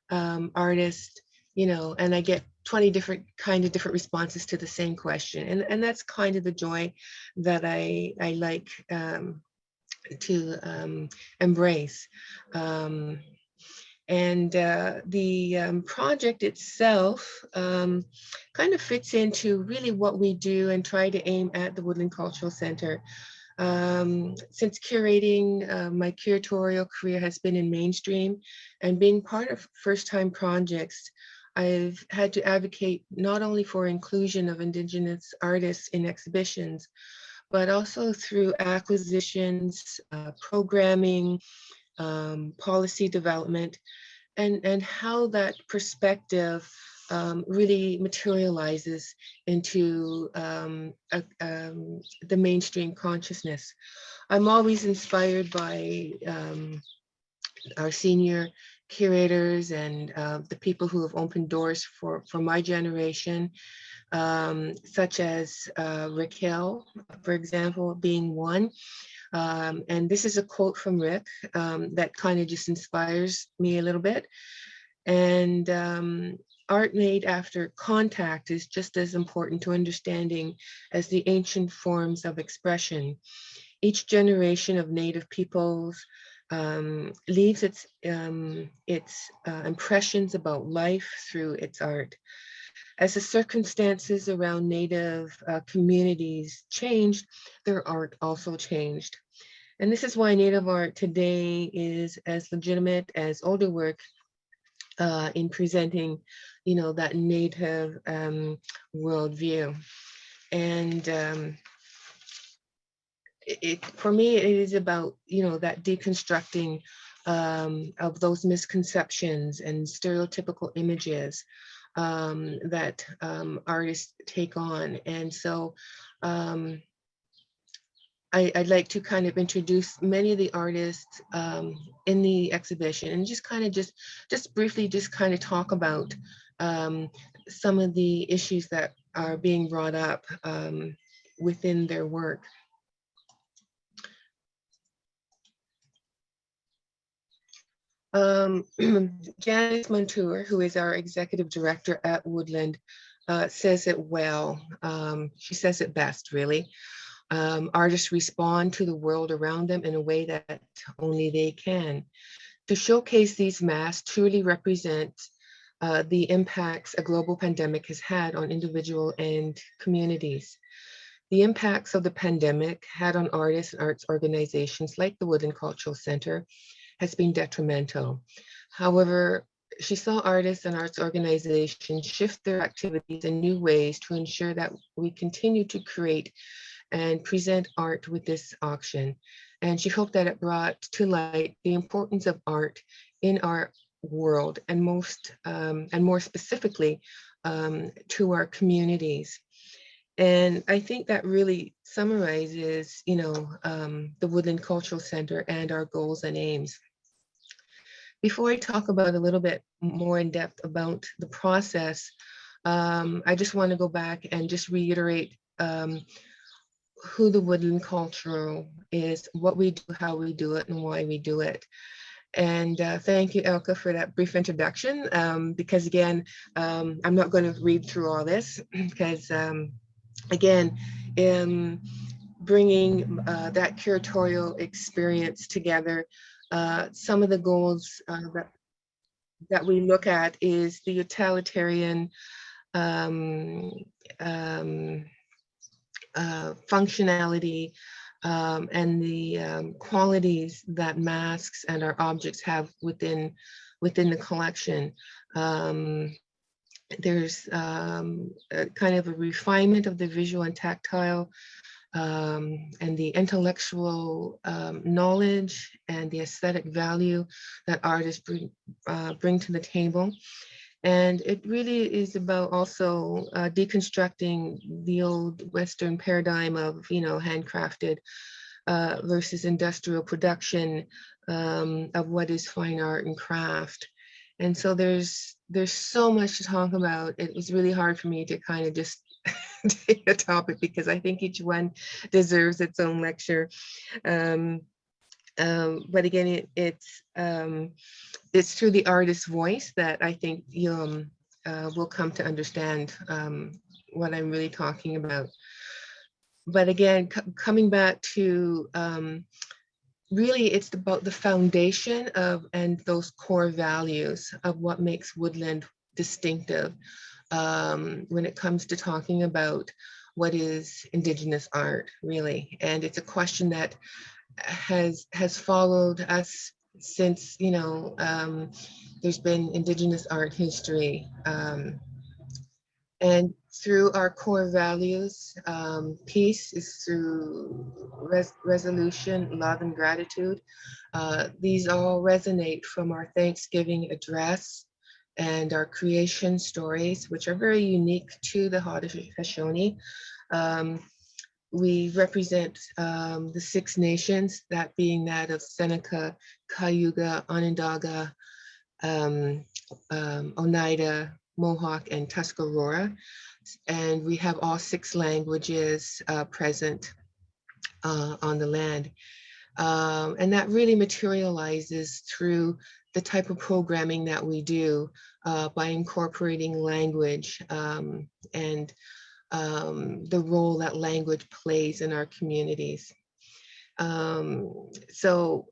artists, and I get 20 different responses to the same question. And that's kind of the joy that I like to embrace. And the project itself kind of fits into really what we do and try to aim at the Woodland Cultural Center. Since curating, my curatorial career has been in mainstream, and being part of first-time projects, I've had to advocate not only for inclusion of Indigenous artists in exhibitions, but also through acquisitions, programming, policy development, and how that perspective really materializes into the mainstream consciousness. I'm always inspired by our senior curators and the people who have opened doors for my generation, such as Raquel, for example, being one. And this is a quote from Rick that kind of just inspires me a little bit. And art made after contact is just as important to understanding as the ancient forms of expression. Each generation of Native peoples leaves its impressions about life through its art. As the circumstances around Native communities changed, their art also changed. And this is why Native art today is as legitimate as older work in presenting, that Native worldview. And for me, it is about, that deconstructing of those misconceptions and stereotypical images that artists take on. And so I'd like to kind of introduce many of the artists in the exhibition, and just briefly kind of talk about some of the issues that are being brought up within their work. Janice Montour, who is our executive director at Woodland, says it well. She says it best, really. Artists respond to the world around them in a way that only they can. To showcase these masks truly represents the impacts a global pandemic has had on individual and communities. The impacts of the pandemic had on artists and arts organizations like the Woodland Cultural Center has been detrimental. However, she saw artists and arts organizations shift their activities in new ways to ensure that we continue to create and present art with this auction. And she hoped that it brought to light the importance of art in our world, and more specifically to our communities. And I think that really summarizes, the Woodland Cultural Center and our goals and aims. Before I talk about a little bit more in depth about the process, I just want to go back and just reiterate who the Woodland Cultural is, what we do, how we do it, and why we do it. And thank you, Elka, for that brief introduction, because again, I'm not going to read through all this, because again, bringing that curatorial experience together, some of the goals that we look at is the utilitarian functionality and the qualities that masks and our objects have within the collection. There's a kind of a refinement of the visual and tactile and the intellectual knowledge and the aesthetic value that artists bring to the table. And it really is about also deconstructing the old Western paradigm of, handcrafted versus industrial production of what is fine art and craft. And so there's so much to talk about. It was really hard for me to kind of just take a topic because I think each one deserves its own lecture. But again, it's through the artist's voice that I think you'll will come to understand what I'm really talking about. But again, coming back to really, it's about the foundation of and those core values of what makes Woodland distinctive when it comes to talking about what is Indigenous art, really. And it's a question that has followed us since, you know, there's been Indigenous art history. And through our core values, peace is through resolution, love, and gratitude. These all resonate from our Thanksgiving address and our creation stories, which are very unique to the Haudenosaunee. We represent the 6 nations, that being that of Seneca, Cayuga, Onondaga, Oneida, Mohawk, and Tuscarora. And we have all 6 languages present on the land. And that really materializes through the type of programming that we do by incorporating language and the role that language plays in our communities. So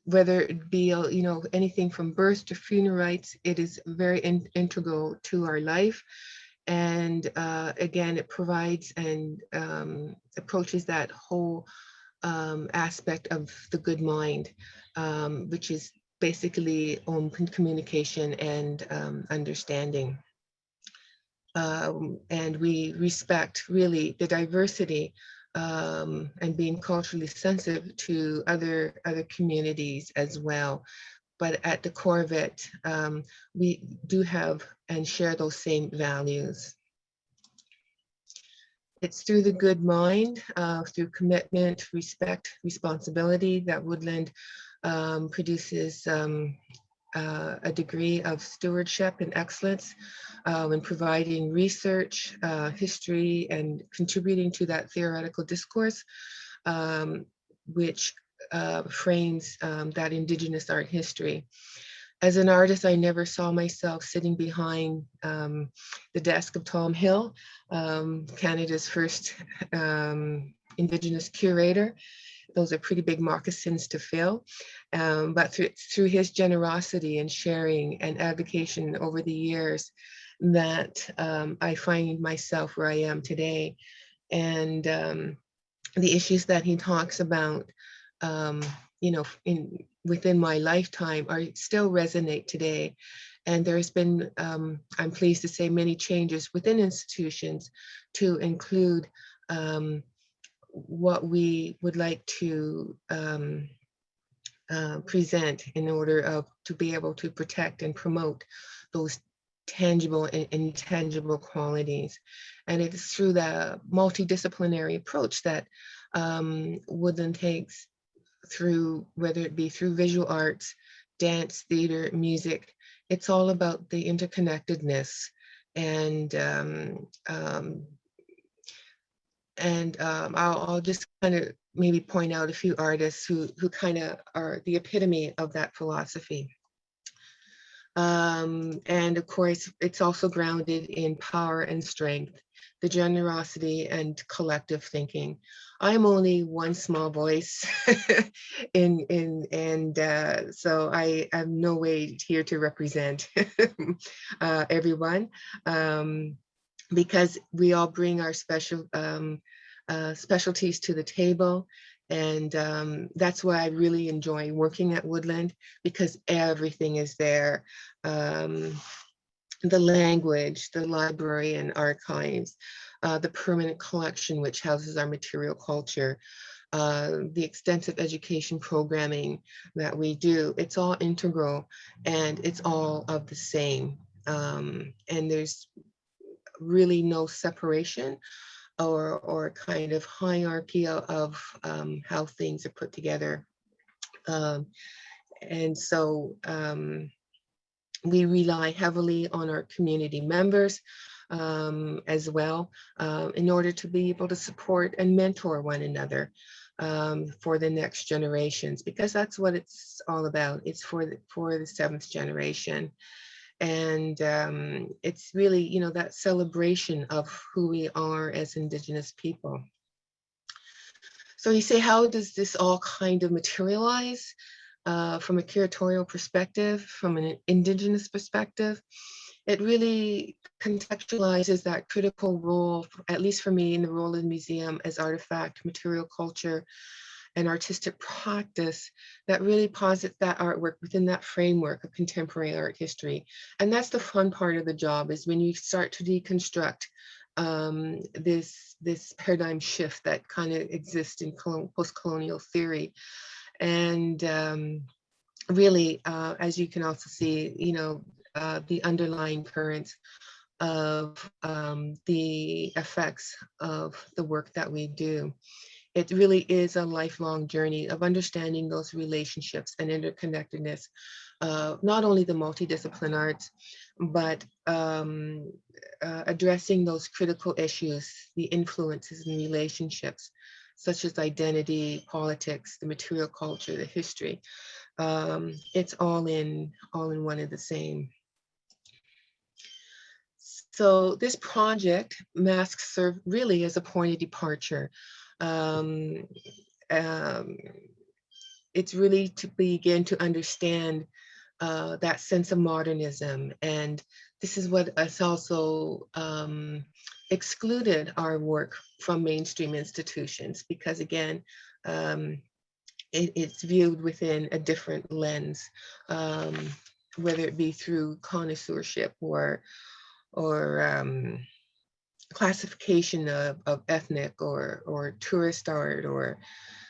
whether it be, you know, anything from birth to funeral rites, it is very integral to our life. And again, it provides and approaches that whole aspect of the good mind, which is basically communication and understanding. And we respect really the diversity and being culturally sensitive to other communities as well. But at the core of it, we do have and share those same values. It's through the good mind, through commitment, respect, responsibility that Woodland produces a degree of stewardship and excellence in providing research, history, and contributing to that theoretical discourse, which frames that Indigenous art history. As an artist, I never saw myself sitting behind the desk of Tom Hill, Canada's first Indigenous curator. Those are pretty big moccasins to fill. But through his generosity and sharing and advocation over the years, that I find myself where I am today. And the issues that he talks about, you know, within my lifetime are still resonate today. And there's been, I'm pleased to say, many changes within institutions to include what we would like to present in order to be able to protect and promote those tangible and intangible qualities. And it is through the multidisciplinary approach that Woodland takes through, whether it be through visual arts, dance, theater, music. It's all about the interconnectedness. And I'll just kind of maybe point out a few artists who kind of are the epitome of that philosophy. And of course, it's also grounded in power and strength, the generosity and collective thinking. I'm only one small voice so I have no way here to represent everyone, because we all bring our specialties to the table. And that's why I really enjoy working at Woodland, because everything is there. The language, the library and archives, the permanent collection, which houses our material culture, the extensive education programming that we do, it's all integral and it's all of the same. And there's really no separation or kind of hierarchy of how things are put together. And so We rely heavily on our community members as well in order to be able to support and mentor one another for the next generations, because that's what it's all about. It's for the seventh generation. And it's really, you know, that celebration of who we are as Indigenous people. So you say, how does this all kind of materialize from a curatorial perspective, from an Indigenous perspective? It really contextualizes that critical role, at least for me, in the role of the museum as artifact, material culture, and artistic practice that really posits that artwork within that framework of contemporary art history. And that's the fun part of the job, is when you start to deconstruct this paradigm shift that kind of exists in post-colonial theory. And really, as you can also see, you know, the underlying currents of the effects of the work that we do. It really is a lifelong journey of understanding those relationships and interconnectedness, not only the multidisciplinary arts, but addressing those critical issues, the influences and relationships, such as identity, politics, the material culture, the history. It's all in one and the same. So this project, Masks, serve really as a point of departure. It's really to begin to understand that sense of modernism. And this is what has also excluded our work from mainstream institutions, because again, it's viewed within a different lens, whether it be through connoisseurship or classification of ethnic or tourist art or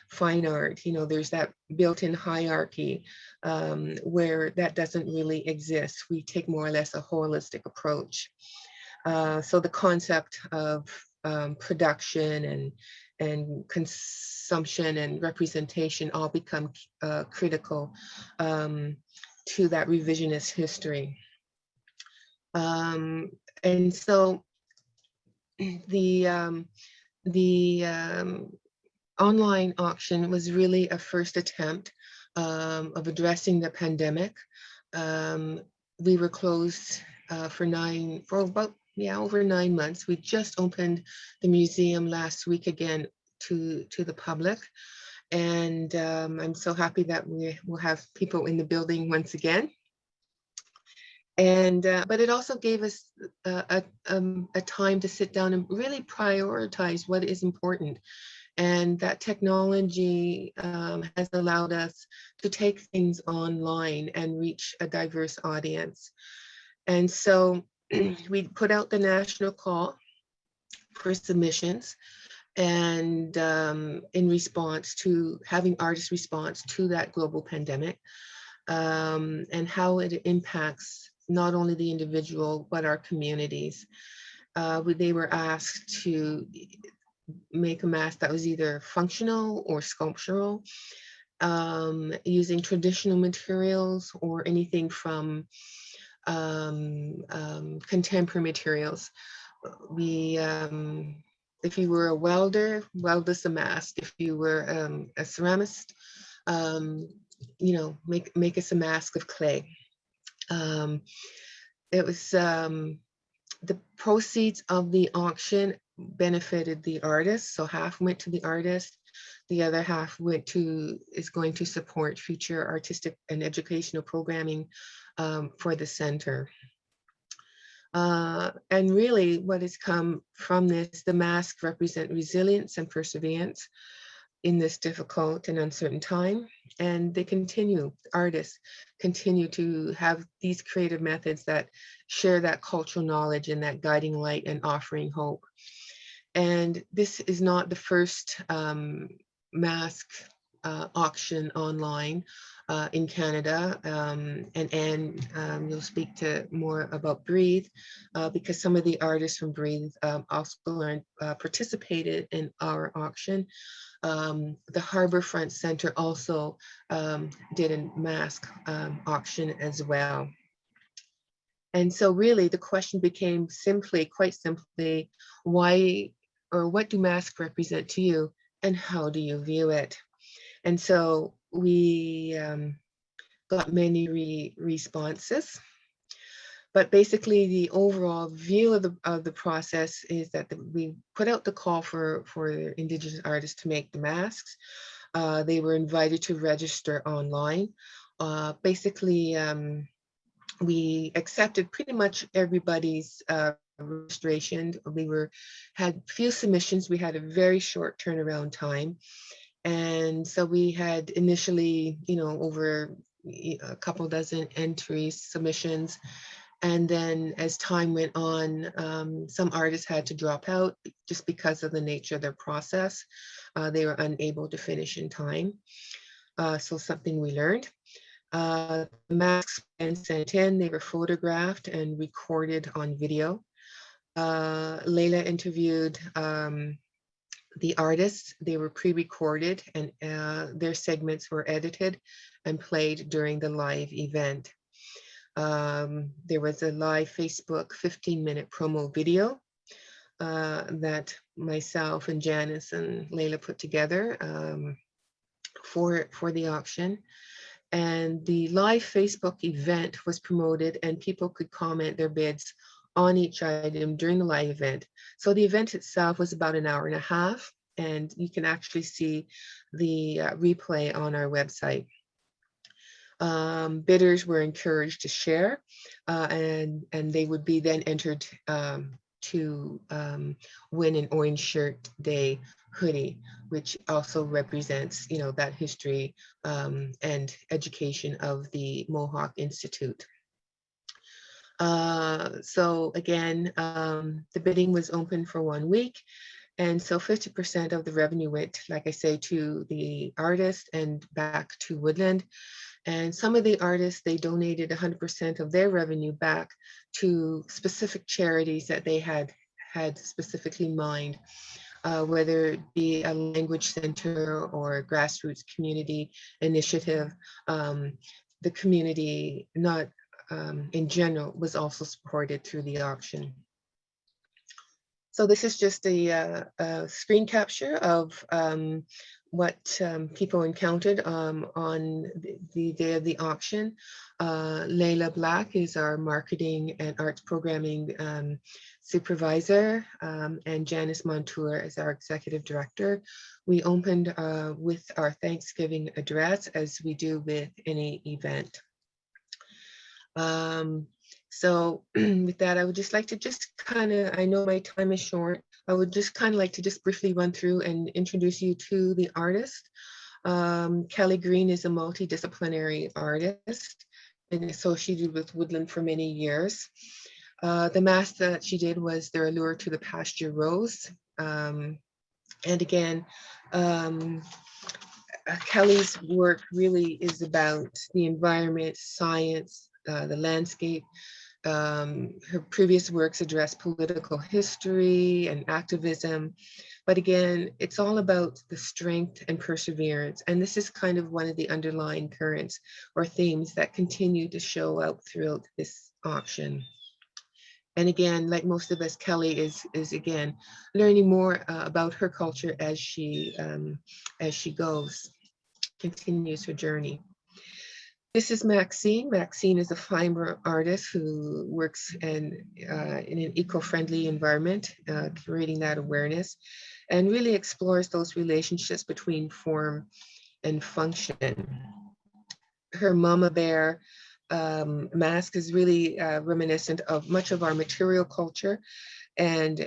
fine art. You know, there's that built-in hierarchy where that doesn't really exist. We take more or less a holistic approach. So the concept of production and consumption and representation all become critical to that revisionist history. And so the online auction was really a first attempt of addressing the pandemic. We were closed for over 9 months. We just opened the museum last week again to the public. And I'm so happy that we will have people in the building once again. And but it also gave us a time to sit down and really prioritize what is important. And that technology has allowed us to take things online and reach a diverse audience. And so we put out the national call for submissions, and in response to having artists' response to that global pandemic and how it impacts not only the individual, but our communities. They were asked to make a mask that was either functional or sculptural, using traditional materials or anything from contemporary materials. We, if you were a welder, weld us a mask. If you were a ceramist, you know, make us a mask of clay. It was the proceeds of the auction benefited the artists. So half went to the artist, the other half is going to support future artistic and educational programming for the center. And really what has come from this, the masks represent resilience and perseverance in this difficult and uncertain time. And they continue, artists continue to have these creative methods that share that cultural knowledge and that guiding light and offering hope. And this is not the first mask auction online in Canada. And Anne, you'll speak to more about Breathe, because some of the artists from Breathe also participated in our auction. The Harbourfront Center also did a mask auction as well. And so really the question became quite simply, why or what do masks represent to you and how do you view it? And so we got many responses. But basically, the overall view of the process is that we put out the call for Indigenous artists to make the masks. They were invited to register online. Basically, we accepted pretty much everybody's registration. We had few submissions. We had a very short turnaround time. And so we had initially, over a couple dozen entries, submissions. And then as time went on, some artists had to drop out just because of the nature of their process. They were unable to finish in time. So something we learned. The masks and sent in, they were photographed and recorded on video. Layla interviewed the artists. They were pre-recorded and their segments were edited and played during the live event. There was a live Facebook 15-minute promo video that myself and Janice and Layla put together for the auction. And the live Facebook event was promoted and people could comment their bids on each item during the live event. So the event itself was about an hour and a half, and you can actually see the replay on our website. Bidders were encouraged to share and they would be then entered to win an Orange Shirt Day hoodie, which also represents, that history and education of the Mohawk Institute. So again, the bidding was open for 1 week. And so 50% of the revenue went, like I say, to the artist and back to Woodland. And some of the artists, they donated 100% of their revenue back to specific charities that they had specifically in mind, whether it be a language center or a grassroots community initiative. The community, not in general, was also supported through the auction. So this is just a screen capture of what people encountered on the day of the auction. Layla Black is our marketing and arts programming supervisor, and Janice Montour is our executive director. We opened with our Thanksgiving address, as we do with any event. So with that, I would just like to I know my time is short. I would just like to briefly run through and introduce you to the artist. Kelly Green is a multidisciplinary artist and associated with Woodland for many years. The mask that she did was Their Allure to the Pasture Rose. And again, Kelly's work really is about the environment, science, the landscape. Her previous works address political history and activism, but again, it's all about the strength and perseverance. And this is kind of one of the underlying currents or themes that continue to show out throughout this auction. And again, like most of us, Kelly is again learning more about her culture as she continues her journey. This is Maxine. Maxine is a fiber artist who works in an eco-friendly environment, creating that awareness, and really explores those relationships between form and function. Her Mama Bear mask is really reminiscent of much of our material culture, and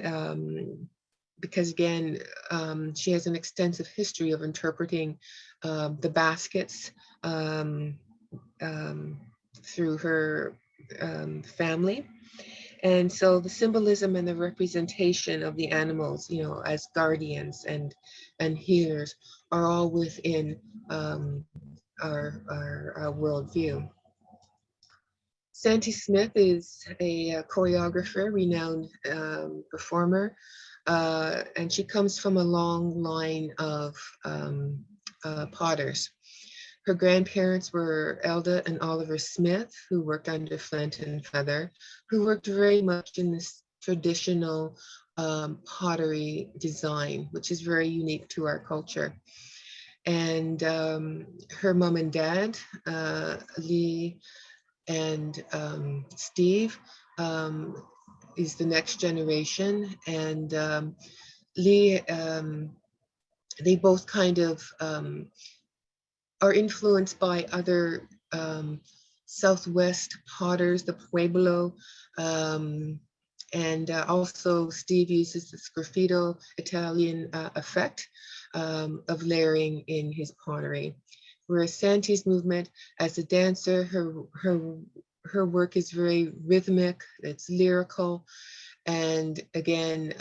because again, she has an extensive history of interpreting the baskets through her family. And so the symbolism and the representation of the animals, as guardians and healers are all within our worldview. Santi Smith is a choreographer, renowned performer, and she comes from a long line of potters. Her grandparents were Elda and Oliver Smith, who worked under Flint and Feather, who worked very much in this traditional pottery design, which is very unique to our culture. And her mom and dad, Lee and Steve, is the next generation. And Lee, they both kind of are influenced by other Southwest potters, the Pueblo, and also Steve uses the sgraffito Italian effect of layering in his pottery. Whereas Santi's movement as a dancer, her work is very rhythmic, it's lyrical, and again,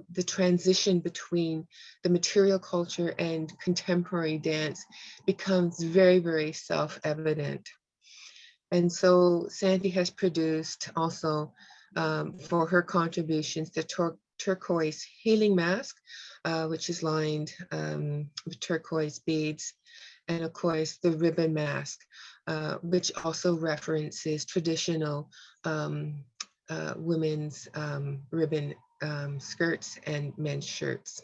the transition between the material culture and contemporary dance becomes very, very self-evident. And so Santi has produced also for her contributions the turquoise healing mask, which is lined with turquoise beads, and of course the ribbon mask, which also references traditional women's ribbon skirts and men's shirts.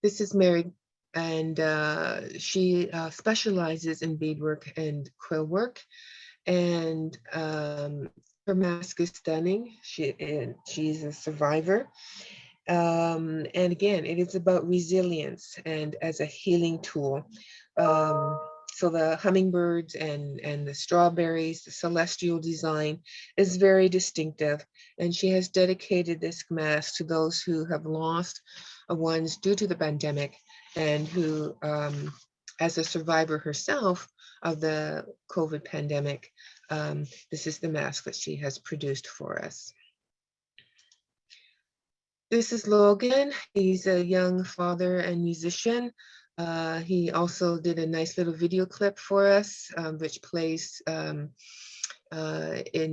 This is Mary, and she specializes in beadwork and quill work, and her mask is stunning. She's a survivor. And again, it is about resilience and as a healing tool. So the hummingbirds and the strawberries, the celestial design is very distinctive. And she has dedicated this mask to those who have lost ones due to the pandemic, and who, as a survivor herself of the COVID pandemic, this is the mask that she has produced for us. This is Logan. He's a young father and musician. He also did a nice little video clip for us, which plays in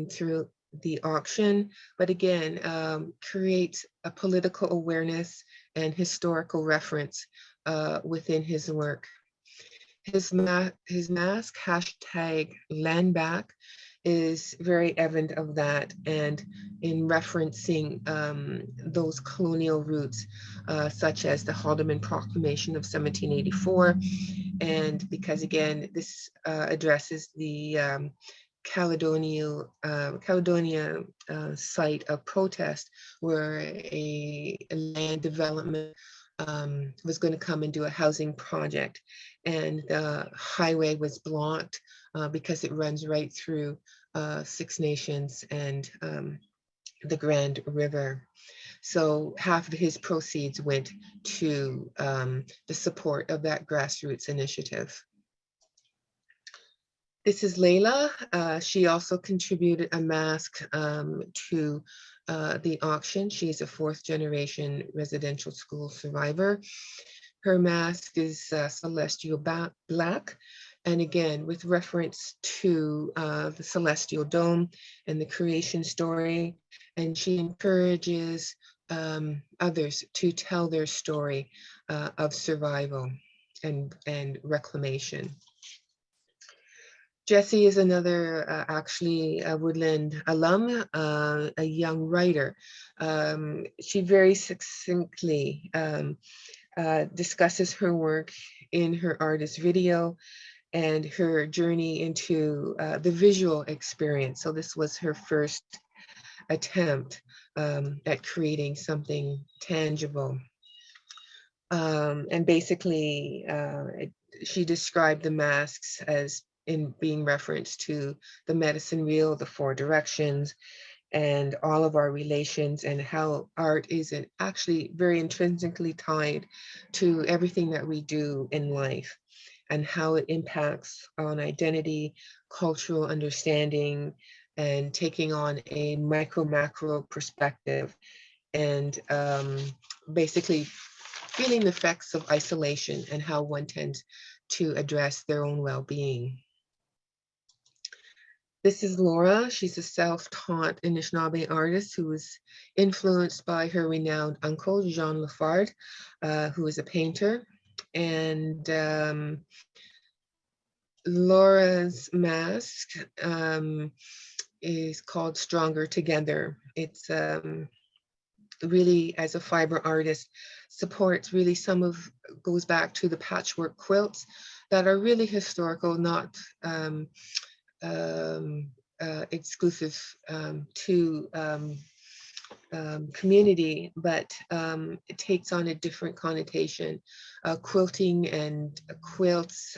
through the auction, but again, creates a political awareness and historical reference within his work. His mask, #landback, is very evident of that, and in referencing those colonial roots, such as the Haldeman Proclamation of 1784, and because again, this addresses the Caledonia site of protest, where a land development was going to come and do a housing project, and the highway was blocked because it runs right through Six Nations and the Grand River. So half of his proceeds went to the support of that grassroots initiative. This is Layla. She also contributed a mask to the auction. She's a 4th generation residential school survivor. Her mask is celestial black. And again, with reference to the celestial dome and the creation story. And she encourages others to tell their story of survival and reclamation. Jessie is another, actually a Woodland alum, a young writer. She very succinctly discusses her work in her artist video and her journey into the visual experience. So this was her first attempt at creating something tangible. And basically, she described the masks as in being referenced to the medicine wheel, the 4 directions, and all of our relations, and how art is actually very intrinsically tied to everything that we do in life, and how it impacts on identity, cultural understanding, and taking on a micro-macro perspective, and basically feeling the effects of isolation and how one tends to address their own well-being. This is Laura. She's a self-taught Anishinaabe artist who was influenced by her renowned uncle, Jean Lafard, who is a painter. and Laura's mask is called Stronger Together. It's really, as a fiber artist, supports really goes back to the patchwork quilts that are really historical, not exclusive to community, but it takes on a different connotation. Quilting and quilts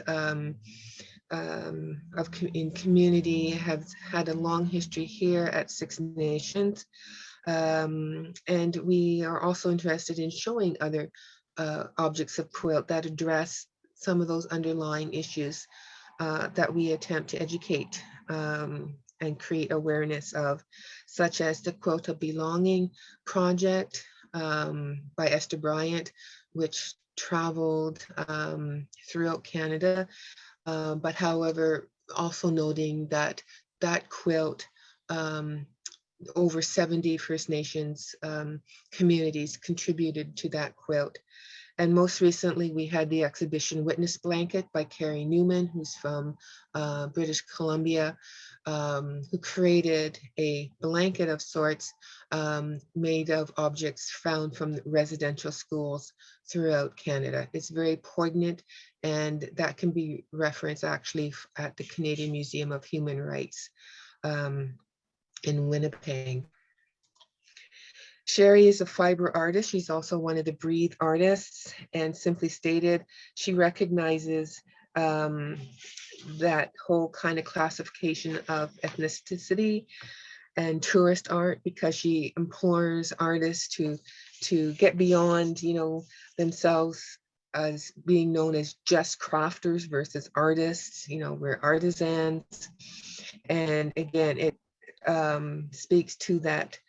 in community have had a long history here at Six Nations. And we are also interested in showing other objects of quilt that address some of those underlying issues that we attempt to educate and create awareness of, such as the Quilt of Belonging project by Esther Bryant, which traveled throughout Canada, but however, also noting that that quilt, over 70 First Nations communities contributed to that quilt. And most recently, we had the exhibition Witness Blanket by Carrie Newman, who's from British Columbia, who created a blanket of sorts made of objects found from residential schools throughout Canada. It's very poignant, and that can be referenced actually at the Canadian Museum of Human Rights in Winnipeg. Sherry is a fiber artist. She's also one of the Breathe artists, and simply stated, she recognizes that whole kind of classification of ethnicity and tourist art, because she implores artists to get beyond, themselves as being known as just crafters versus artists. We're artisans. And again, it speaks to that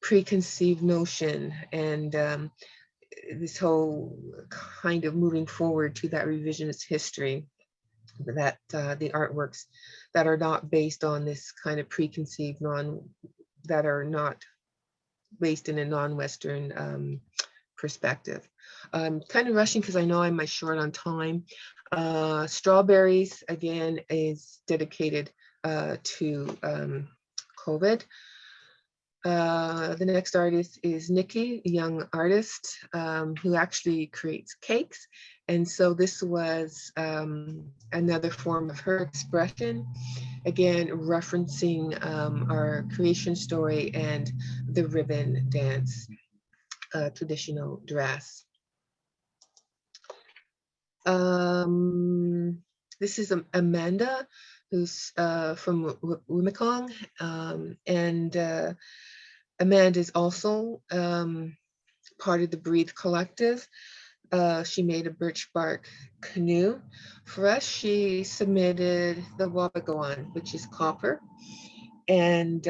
preconceived notion and this whole kind of moving forward to that revisionist history, that the artworks that are not based on this kind of preconceived that are not based in a non-Western perspective. I'm kind of rushing because I know I'm short on time. Strawberries, again, is dedicated to COVID. The next artist is Nikki, a young artist who actually creates cakes. And so this was another form of her expression, again, referencing our creation story and the ribbon dance, traditional dress. This is Amanda, who's from Wimekong, and Amanda is also part of the Breathe Collective. She made a birch bark canoe. For us, she submitted the wabagoan, which is copper. And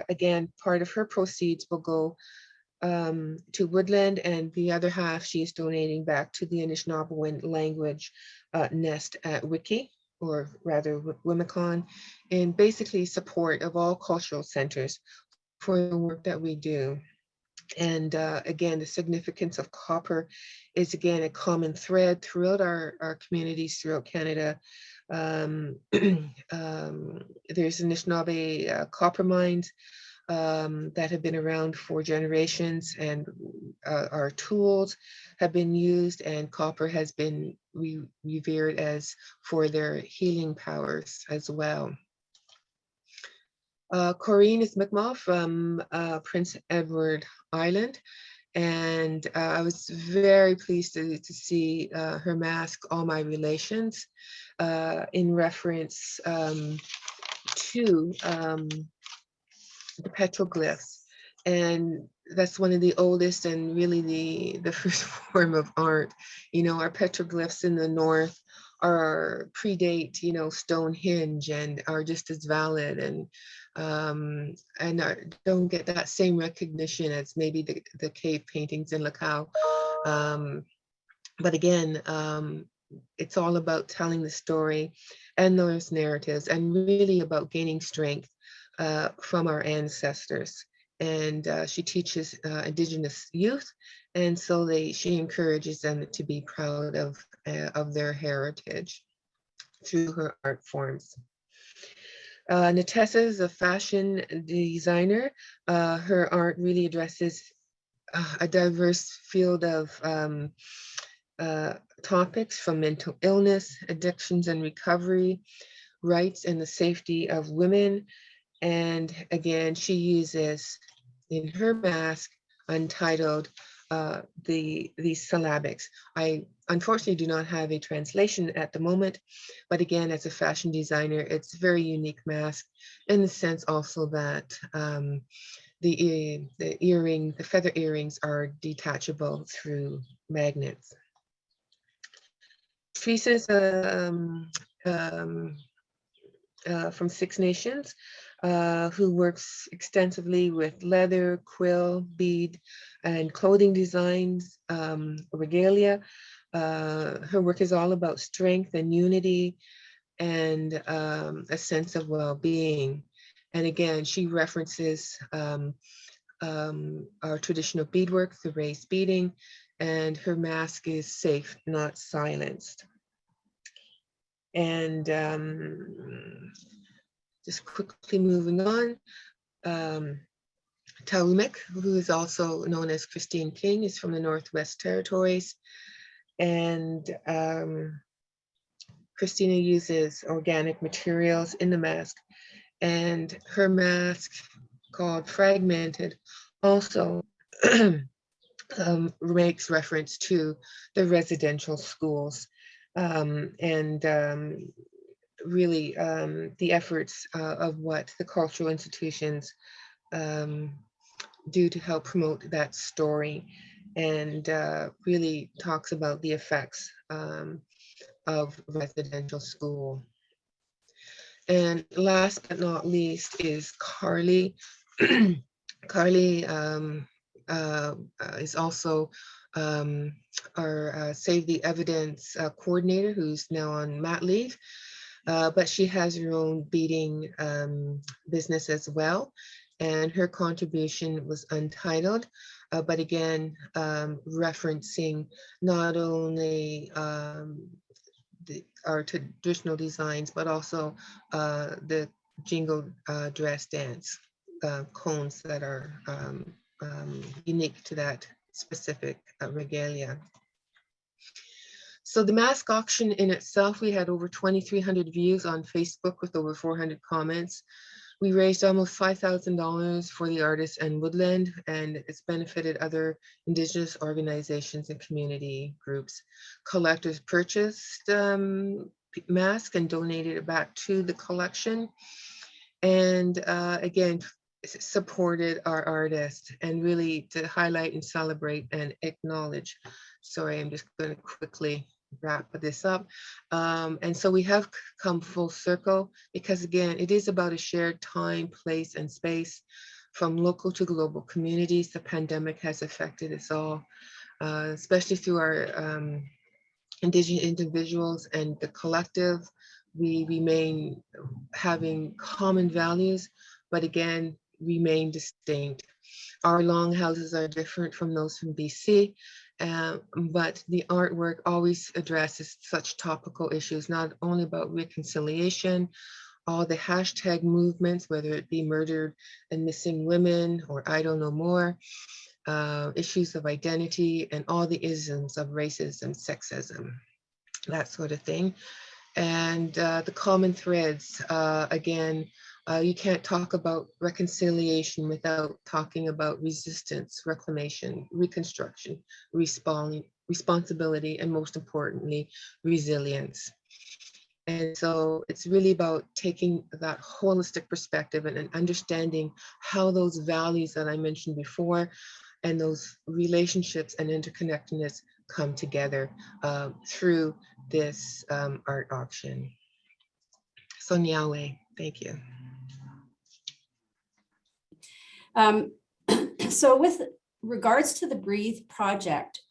again, part of her proceeds will go to Woodland, and the other half she is donating back to the Anishinaabe language nest at Wiki, or rather Wimekong, in basically support of all cultural centers for the work that we do. And again, the significance of copper is again a common thread throughout our communities throughout Canada. There's Anishinaabe copper mines that have been around for generations, and our tools have been used, and copper has been revered as for their healing powers as well. Corinne is Mi'kmaq from Prince Edward Island, and I was very pleased to see her mask, All My Relations, in reference to the petroglyphs. And that's one of the oldest and really the first form of art. Our petroglyphs in the north predate, Stonehenge, and are just as valid, and don't get that same recognition as maybe the cave paintings in Lacau. But again, it's all about telling the story and those narratives, and really about gaining strength from our ancestors. and she teaches Indigenous youth, and so she encourages them to be proud of their heritage through her art forms. Natessa is a fashion designer. Her art really addresses a diverse field of topics, from mental illness, addictions and recovery, rights and the safety of women. And again, she uses in her mask, Untitled, these syllabics. I unfortunately do not have a translation at the moment, but again, as a fashion designer, it's a very unique mask in the sense also that the feather earrings are detachable through magnets. Teresa's from Six Nations, who works extensively with leather, quill, bead, and clothing designs, regalia. Her work is all about strength and unity and a sense of well-being. And again, she references our traditional beadwork, the raised beading, and her mask is safe, not silenced. And just quickly moving on, Taumek, who is also known as Christine King, is from the Northwest Territories. And Christina uses organic materials in the mask, and her mask, called Fragmented, also makes reference to the residential schools and really the efforts of what the cultural institutions do to help promote that story, and really talks about the effects of residential school. And last but not least is Carrie. Carrie is also our Save the Evidence coordinator, who's now on mat leave, but she has her own beading business as well. And her contribution was Untitled, but again, referencing not only our traditional designs, but also the jingle dress dance cones that are unique to that specific regalia. So the mask auction in itself, we had over 2,300 views on Facebook with over 400 comments. We raised almost $5,000 for the artists and Woodland, and it's benefited other Indigenous organizations and community groups. Collectors purchased masks and donated it back to the collection. And again, supported our artists, and really to highlight and celebrate and acknowledge. Sorry, I'm just going to quickly wrap this up. And so we have come full circle, because again, it is about a shared time, place, and space. From local to global communities, the pandemic has affected us all, especially through our Indigenous individuals and the collective. We remain having common values, but again, remain distinct. Our longhouses are different from those from BC, but the artwork always addresses such topical issues, not only about reconciliation, all the hashtag movements, whether it be murdered and missing women or Idle No More, issues of identity, and all the isms of racism, sexism, that sort of thing. And the common threads, again, you can't talk about reconciliation without talking about resistance, reclamation, reconstruction, responsibility, and most importantly, resilience. And so it's really about taking that holistic perspective and understanding how those values that I mentioned before and those relationships and interconnectedness come together through this art auction. So Nyawe, thank you. So with regards to the Breathe project,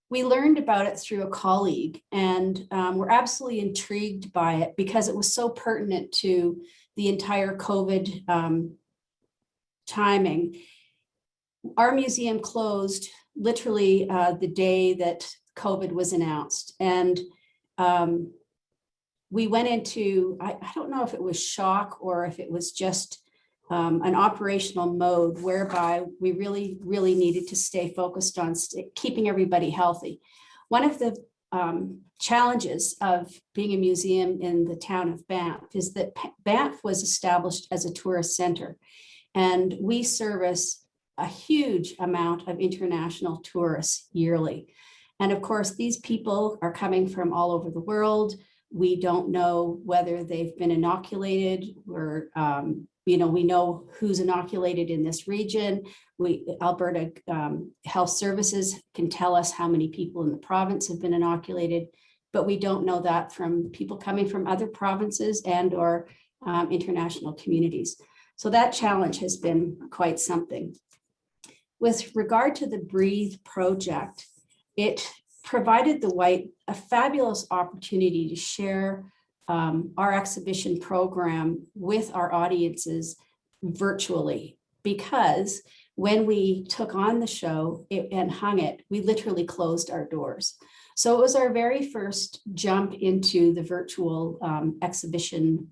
we learned about it through a colleague, and we're absolutely intrigued by it because it was so pertinent to the entire COVID timing. Our museum closed literally the day that COVID was announced. And we went into, I don't know if it was shock or if it was just an operational mode whereby we really needed to stay focused on keeping everybody healthy. One of the challenges of being a museum in the town of Banff is that Banff was established as a tourist center, and we service a huge amount of international tourists yearly. And of course, these people are coming from all over the world. We don't know whether they've been inoculated or, we know who's inoculated in this region. Alberta Health Services can tell us how many people in the province have been inoculated, but we don't know that from people coming from other provinces and or international communities. So that challenge has been quite something. With regard to the Breathe project, it provided the White a fabulous opportunity to share our exhibition program with our audiences virtually, because when we took on the show and hung it, we literally closed our doors. So it was our very first jump into the virtual exhibition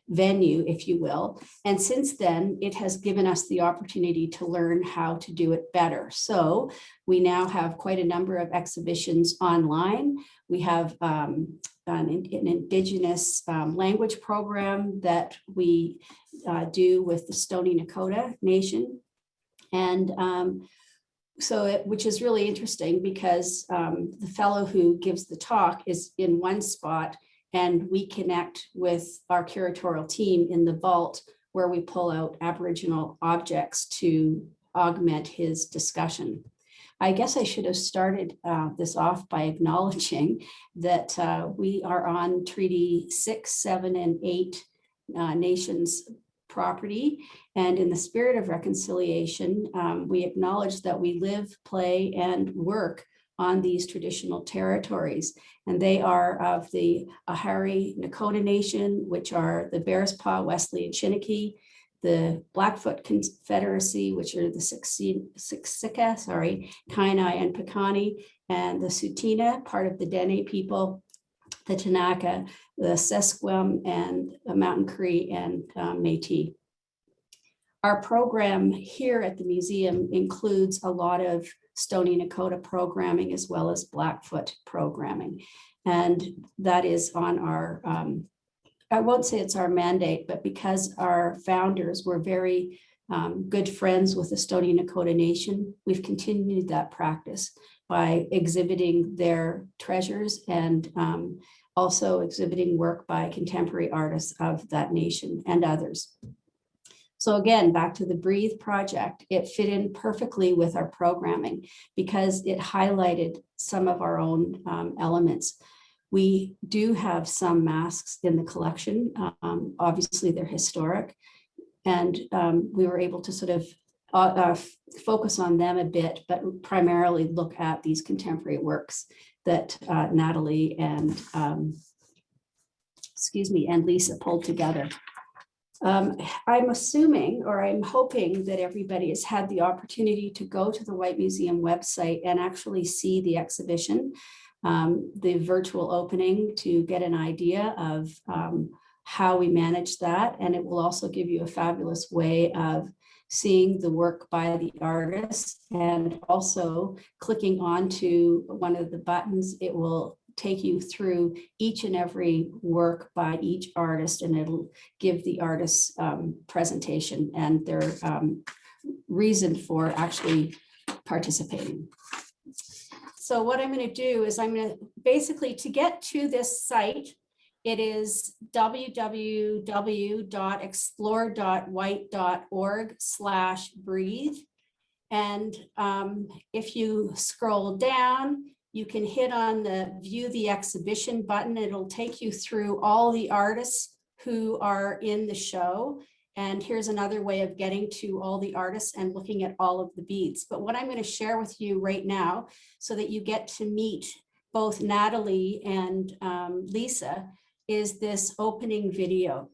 venue, if you will. And since then, it has given us the opportunity to learn how to do it better. So we now have quite a number of exhibitions online. We have an Indigenous language program that we do with the Stoney Nakoda Nation. And which is really interesting because the fellow who gives the talk is in one spot, and we connect with our curatorial team in the vault where we pull out Aboriginal objects to augment his discussion. I guess I should have started this off by acknowledging that we are on Treaty 6, 7, and 8 nations property. And in the spirit of reconciliation, we acknowledge that we live, play, and work on these traditional territories. And they are of the Ahari Nakota Nation, which are the Bearspaw, Wesley, and Chiniki, the Blackfoot Confederacy, which are the Siksika, Kainai, and Piikani, and the Tsuut'ina, part of the Dene people, the Tanaka, the Sesquim, and the Mountain Cree, and Métis. Our program here at the museum includes a lot of Stoney Nakoda programming as well as Blackfoot programming. And that is on our, I won't say it's our mandate, but because our founders were very good friends with the Stoney Nakoda Nation, we've continued that practice by exhibiting their treasures and also exhibiting work by contemporary artists of that nation and others. So again, back to the Breathe project, it fit in perfectly with our programming because it highlighted some of our own elements. We do have some masks in the collection. Obviously, they're historic. And we were able to sort of focus on them a bit, but primarily look at these contemporary works that Natalie and, and Lisa pulled together. I'm assuming, or I'm hoping that everybody has had the opportunity to go to the White Museum website and actually see the exhibition, the virtual opening, to get an idea of how we manage that. And it will also give you a fabulous way of seeing the work by the artists, and also clicking onto one of the buttons, it will take you through each and every work by each artist, and it'll give the artist's presentation and their reason for actually participating. So what I'm going to do is I'm going to basically, to get to this site, it is www.explore.white.org/breathe. And if you scroll down, you can hit on the view the exhibition button. It'll take you through all the artists who are in the show. And here's another way of getting to all the artists and looking at all of the beads. But what I'm going to share with you right now, so that you get to meet both Natalie and Lisa, is this opening video.